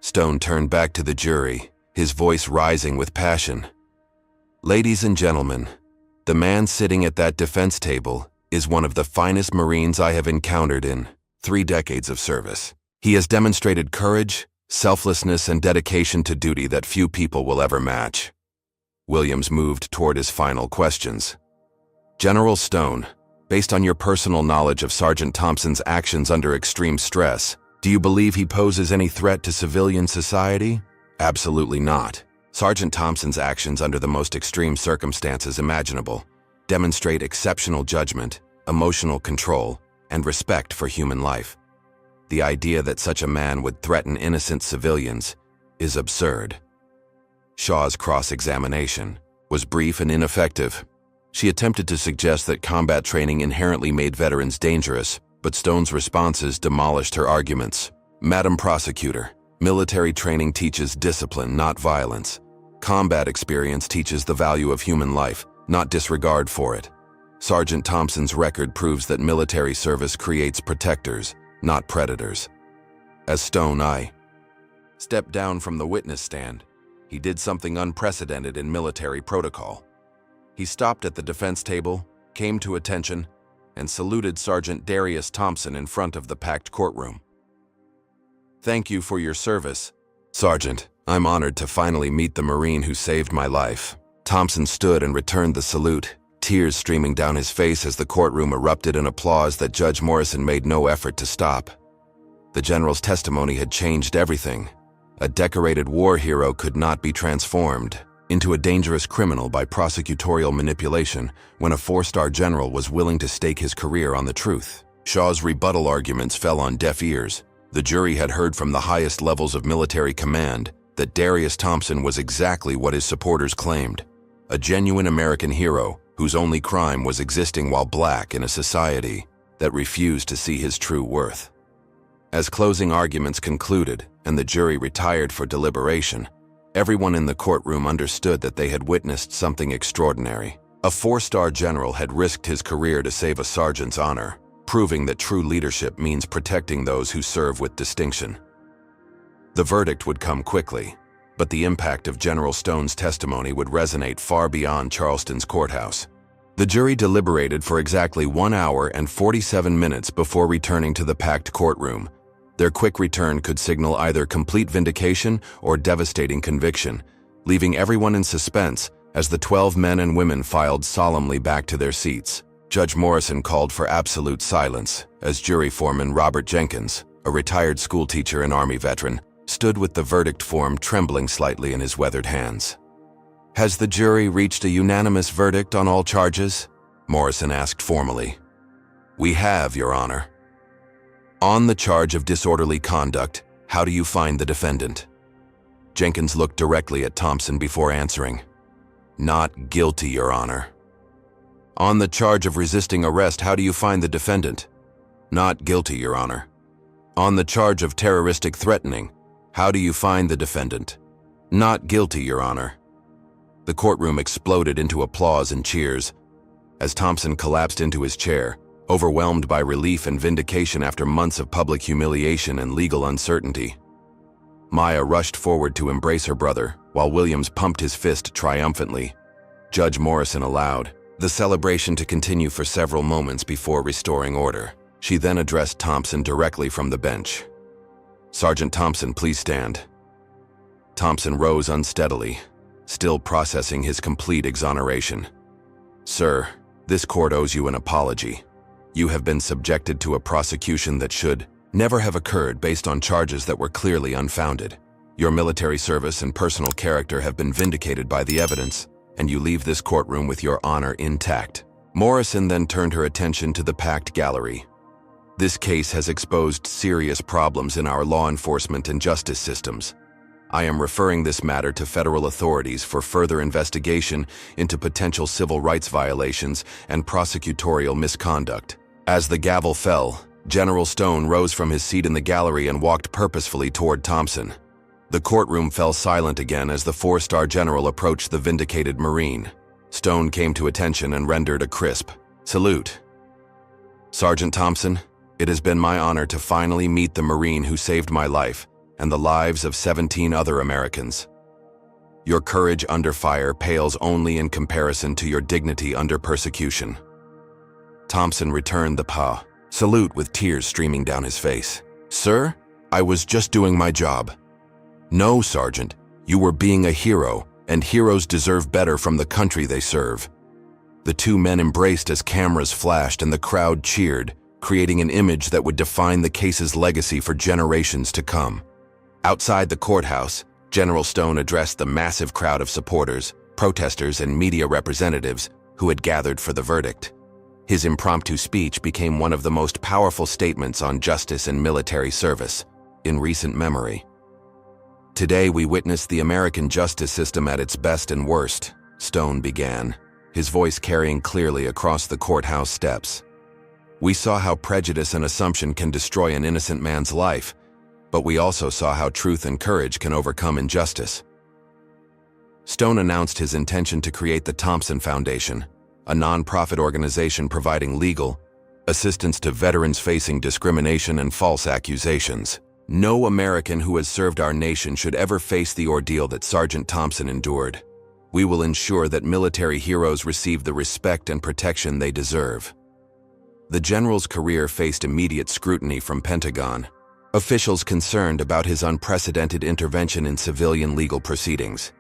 Stone turned back to the jury, his voice rising with passion. Ladies and gentlemen, the man sitting at that defense table is one of the finest Marines I have encountered in 3 decades of service. He has demonstrated courage, selflessness, and dedication to duty that few people will ever match. Williams moved toward his final questions. General Stone, based on your personal knowledge of Sergeant Thompson's actions under extreme stress, do you believe he poses any threat to civilian society? Absolutely not. Sergeant Thompson's actions under the most extreme circumstances imaginable demonstrate exceptional judgment, emotional control, and respect for human life. The idea that such a man would threaten innocent civilians is absurd. Shaw's cross-examination was brief and ineffective. She attempted to suggest that combat training inherently made veterans dangerous, but Stone's responses demolished her arguments. Madam Prosecutor, military training teaches discipline, not violence. Combat experience teaches the value of human life, not disregard for it. Sergeant Thompson's record proves that military service creates protectors, not predators. As Stone I stepped down from the witness stand, he did something unprecedented in military protocol. He stopped at the defense table, came to attention, and saluted Sergeant Darius Thompson in front of the packed courtroom. Thank you for your service, Sergeant. I'm honored to finally meet the Marine who saved my life. Thompson stood and returned the salute, tears streaming down his face as the courtroom erupted in applause that Judge Morrison made no effort to stop. The general's testimony had changed everything. A decorated war hero could not be transformed into a dangerous criminal by prosecutorial manipulation when a 4-star general was willing to stake his career on the truth. Shaw's rebuttal arguments fell on deaf ears. The jury had heard from the highest levels of military command that Darius Thompson was exactly what his supporters claimed, a genuine American hero whose only crime was existing while black in a society that refused to see his true worth. As closing arguments concluded and the jury retired for deliberation, everyone in the courtroom understood that they had witnessed something extraordinary. A 4-star general had risked his career to save a sergeant's honor, proving that true leadership means protecting those who serve with distinction. The verdict would come quickly, but the impact of General Stone's testimony would resonate far beyond Charleston's courthouse. The jury deliberated for exactly 1 hour and 47 minutes before returning to the packed courtroom. Their quick return could signal either complete vindication or devastating conviction, leaving everyone in suspense as the 12 men and women filed solemnly back to their seats. Judge Morrison called for absolute silence as jury foreman Robert Jenkins, a retired schoolteacher and Army veteran, stood with the verdict form trembling slightly in his weathered hands. Has the jury reached a unanimous verdict on all charges? Morrison asked formally. We have, Your Honor. On the charge of disorderly conduct, how do you find the defendant? Jenkins looked directly at Thompson before answering. Not guilty, Your Honor. On the charge of resisting arrest, how do you find the defendant? Not guilty, Your Honor. On the charge of terroristic threatening, how do you find the defendant? Not guilty, Your Honor. The courtroom exploded into applause and cheers as Thompson collapsed into his chair, overwhelmed by relief and vindication after months of public humiliation and legal uncertainty. Maya rushed forward to embrace her brother, while Williams pumped his fist triumphantly. Judge Morrison allowed the celebration to continue for several moments before restoring order. She then addressed Thompson directly from the bench. Sergeant Thompson, please stand. Thompson rose unsteadily, still processing his complete exoneration. "Sir, this court owes you an apology. You have been subjected to a prosecution that should never have occurred based on charges that were clearly unfounded. Your military service and personal character have been vindicated by the evidence, and you leave this courtroom with your honor intact." Morrison then turned her attention to the packed gallery. "This case has exposed serious problems in our law enforcement and justice systems. I am referring this matter to federal authorities for further investigation into potential civil rights violations and prosecutorial misconduct." As the gavel fell, General Stone rose from his seat in the gallery and walked purposefully toward Thompson. The courtroom fell silent again as the four-star general approached the vindicated Marine. Stone came to attention and rendered a crisp salute. "Sergeant Thompson, it has been my honor to finally meet the Marine who saved my life and the lives of 17 other Americans. Your courage under fire pales only in comparison to your dignity under persecution." Thompson returned the salute with tears streaming down his face. "Sir, I was just doing my job." "No, Sergeant, you were being a hero, and heroes deserve better from the country they serve." The two men embraced as cameras flashed and the crowd cheered, creating an image that would define the case's legacy for generations to come. Outside the courthouse, General Stone addressed the massive crowd of supporters, protesters, and media representatives who had gathered for the verdict. His impromptu speech became one of the most powerful statements on justice and military service in recent memory. "Today we witness the American justice system at its best and worst," Stone began, his voice carrying clearly across the courthouse steps. "We saw how prejudice and assumption can destroy an innocent man's life, but we also saw how truth and courage can overcome injustice." Stone announced his intention to create the Thompson Foundation, a non-profit organization providing legal assistance to veterans facing discrimination and false accusations. "No American who has served our nation should ever face the ordeal that Sergeant Thompson endured. We will ensure that military heroes receive the respect and protection they deserve." The general's career faced immediate scrutiny from Pentagon officials concerned about his unprecedented intervention in civilian legal proceedings.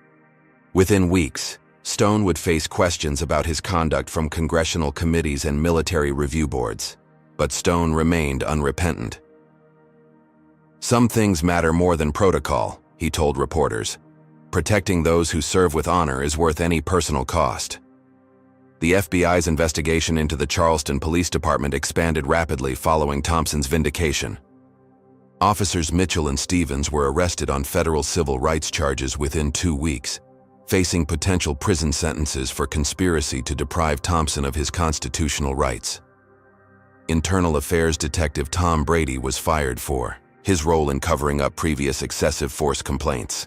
Within weeks, Stone would face questions about his conduct from congressional committees and military review boards. But Stone remained unrepentant. "Some things matter more than protocol," he told reporters. "Protecting those who serve with honor is worth any personal cost." The FBI's investigation into the Charleston Police Department expanded rapidly following Thompson's vindication. Officers Mitchell and Stevens were arrested on federal civil rights charges within 2 weeks, facing potential prison sentences for conspiracy to deprive Thompson of his constitutional rights. Internal Affairs Detective Tom Brady was fired for his role in covering up previous excessive force complaints.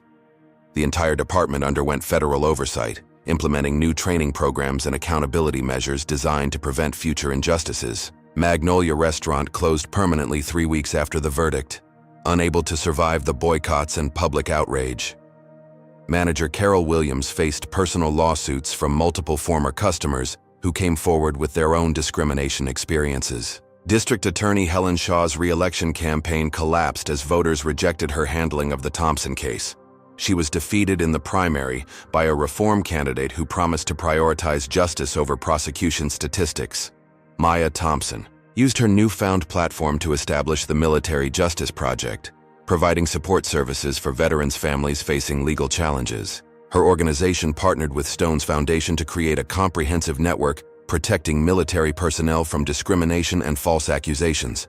The entire department underwent federal oversight, implementing new training programs and accountability measures designed to prevent future injustices. Magnolia Restaurant closed permanently 3 weeks after the verdict, unable to survive the boycotts and public outrage. Manager Carol Williams faced personal lawsuits from multiple former customers who came forward with their own discrimination experiences. District Attorney Helen Shaw's re-election campaign collapsed as voters rejected her handling of the Thompson case. She was defeated in the primary by a reform candidate who promised to prioritize justice over prosecution statistics. Maya Thompson used her newfound platform to establish the Military Justice Project, providing support services for veterans' families facing legal challenges. Her organization partnered with Stone's Foundation to create a comprehensive network protecting military personnel from discrimination and false accusations.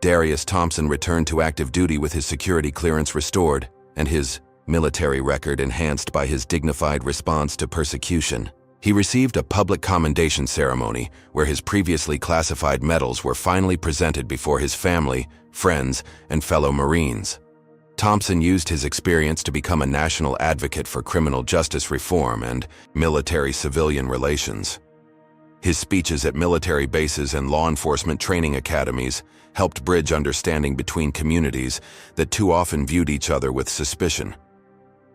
Darius Thompson returned to active duty with his security clearance restored and his military record enhanced by his dignified response to persecution. He received a public commendation ceremony where his previously classified medals were finally presented before his family, friends, and fellow Marines. Thompson used his experience to become a national advocate for criminal justice reform and military-civilian relations. His speeches at military bases and law enforcement training academies helped bridge understanding between communities that too often viewed each other with suspicion.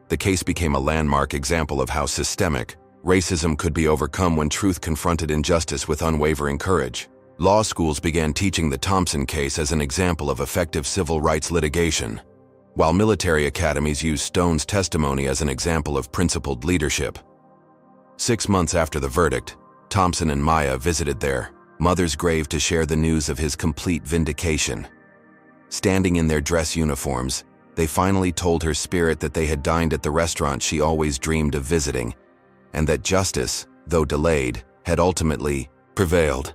The case became a landmark example of how systemic racism could be overcome when truth confronted injustice with unwavering courage. Law schools began teaching the Thompson case as an example of effective civil rights litigation. while military academies use Stone's testimony as an example of principled leadership. 6 months after the verdict, Thompson and Maya visited their mother's grave to share the news of his complete vindication. Standing in their dress uniforms, they finally told her spirit that they had dined at the restaurant she always dreamed of visiting, and that justice, though delayed, had ultimately prevailed.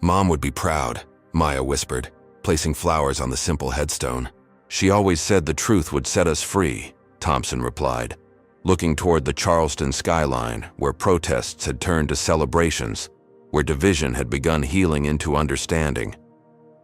"Mom would be proud," Maya whispered, placing flowers on the simple headstone. "She always said the truth would set us free," Thompson replied, looking toward the Charleston skyline, where protests had turned to celebrations, where division had begun healing into understanding.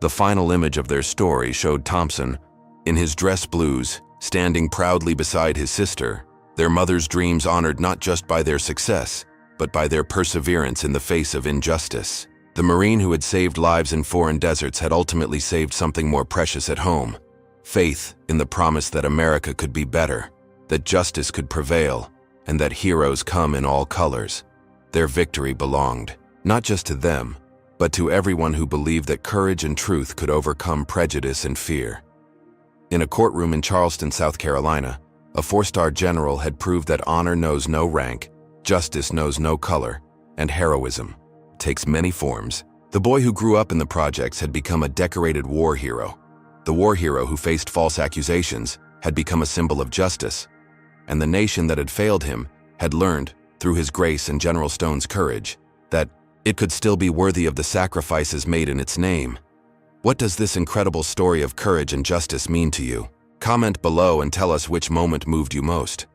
The final image of their story showed Thompson, in his dress blues, standing proudly beside his sister, their mother's dreams honored not just by their success, but by their perseverance in the face of injustice. The Marine who had saved lives in foreign deserts had ultimately saved something more precious at home: faith in the promise that America could be better, that justice could prevail, and that heroes come in all colors. Their victory belonged not just to them, but to everyone who believed that courage and truth could overcome prejudice and fear. In a courtroom in Charleston, South Carolina, a 4-star general had proved that honor knows no rank, justice knows no color, and heroism takes many forms. The boy who grew up in the projects had become a decorated war hero. The war hero who faced false accusations had become a symbol of justice, and the nation that had failed him had learned, through his grace and General Stone's courage, that it could still be worthy of the sacrifices made in its name. What does this incredible story of courage and justice mean to you? Comment below and tell us which moment moved you most.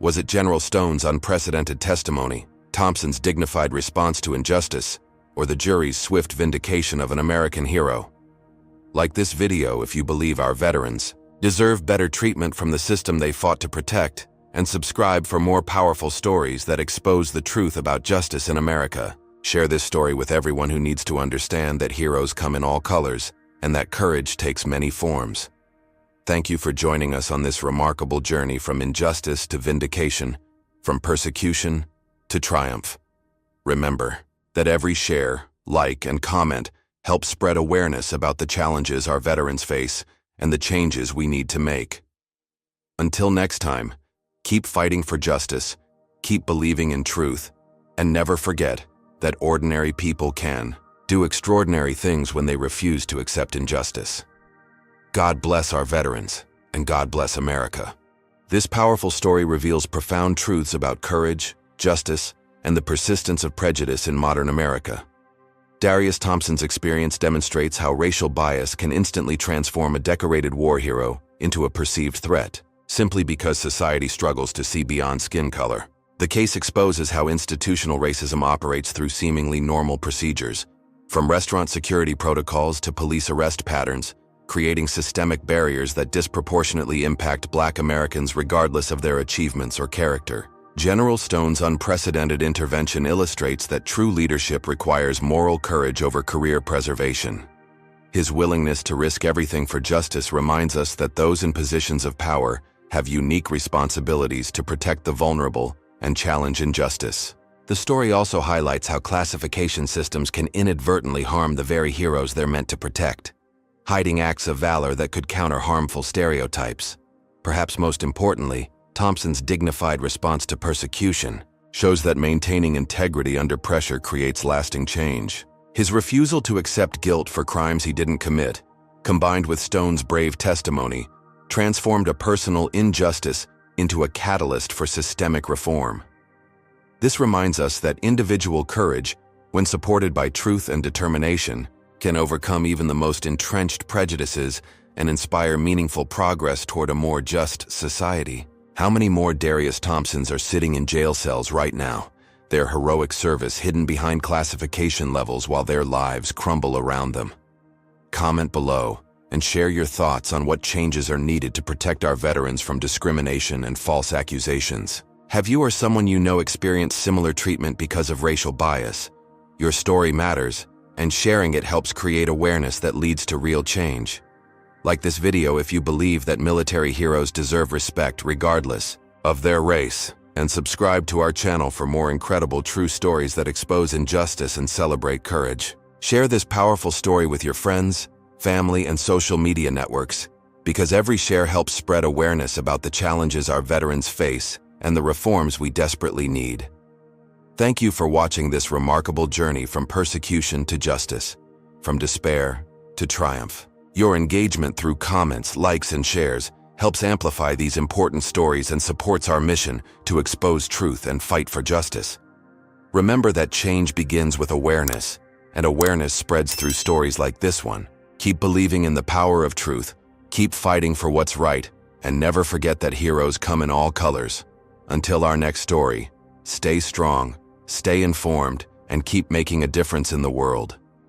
Was it General Stone's unprecedented testimony, Thompson's dignified response to injustice, or the jury's swift vindication of an American hero? Like this video if you believe our veterans deserve better treatment from the system they fought to protect, and subscribe for more powerful stories that expose the truth about justice in America. Share this story with everyone who needs to understand that heroes come in all colors and that courage takes many forms. Thank you for joining us on this remarkable journey from injustice to vindication, from persecution to triumph. Remember that every share, like, and comment helps spread awareness about the challenges our veterans face and the changes we need to make. Until next time, keep fighting for justice, keep believing in truth, and never forget that ordinary people can do extraordinary things when they refuse to accept injustice. God bless our veterans, and God bless America. This powerful story reveals profound truths about courage, justice, and the persistence of prejudice in modern America. Darius Thompson's experience demonstrates how racial bias can instantly transform a decorated war hero into a perceived threat, simply because society struggles to see beyond skin color. The case exposes how institutional racism operates through seemingly normal procedures, from restaurant security protocols to police arrest patterns, creating systemic barriers that disproportionately impact Black Americans regardless of their achievements or character. General Stone's unprecedented intervention illustrates that true leadership requires moral courage over career preservation. His willingness to risk everything for justice reminds us that those in positions of power have unique responsibilities to protect the vulnerable and challenge injustice. The story also highlights how classification systems can inadvertently harm the very heroes they're meant to protect, hiding acts of valor that could counter harmful stereotypes. Perhaps most importantly, Thompson's dignified response to persecution shows that maintaining integrity under pressure creates lasting change. His refusal to accept guilt for crimes he didn't commit, combined with Stone's brave testimony, transformed a personal injustice into a catalyst for systemic reform. This reminds us that individual courage, when supported by truth and determination, can overcome even the most entrenched prejudices and inspire meaningful progress toward a more just society. How many more Darius Thompsons are sitting in jail cells right now, their heroic service hidden behind classification levels while their lives crumble around them? Comment below and share your thoughts on what changes are needed to protect our veterans from discrimination and false accusations. Have you or someone you know experienced similar treatment because of racial bias? Your story matters, and sharing it helps create awareness that leads to real change. Like this video if you believe that military heroes deserve respect regardless of their race, and subscribe to our channel for more incredible true stories that expose injustice and celebrate courage. Share this powerful story with your friends, family, and social media networks, because every share helps spread awareness about the challenges our veterans face and the reforms we desperately need. Thank you for watching this remarkable journey from persecution to justice, from despair to triumph. Your engagement through comments, likes, and shares helps amplify these important stories and supports our mission to expose truth and fight for justice. Remember that change begins with awareness, and awareness spreads through stories like this one. Keep believing in the power of truth, keep fighting for what's right, and never forget that heroes come in all colors. Until our next story, stay strong, stay informed, and keep making a difference in the world.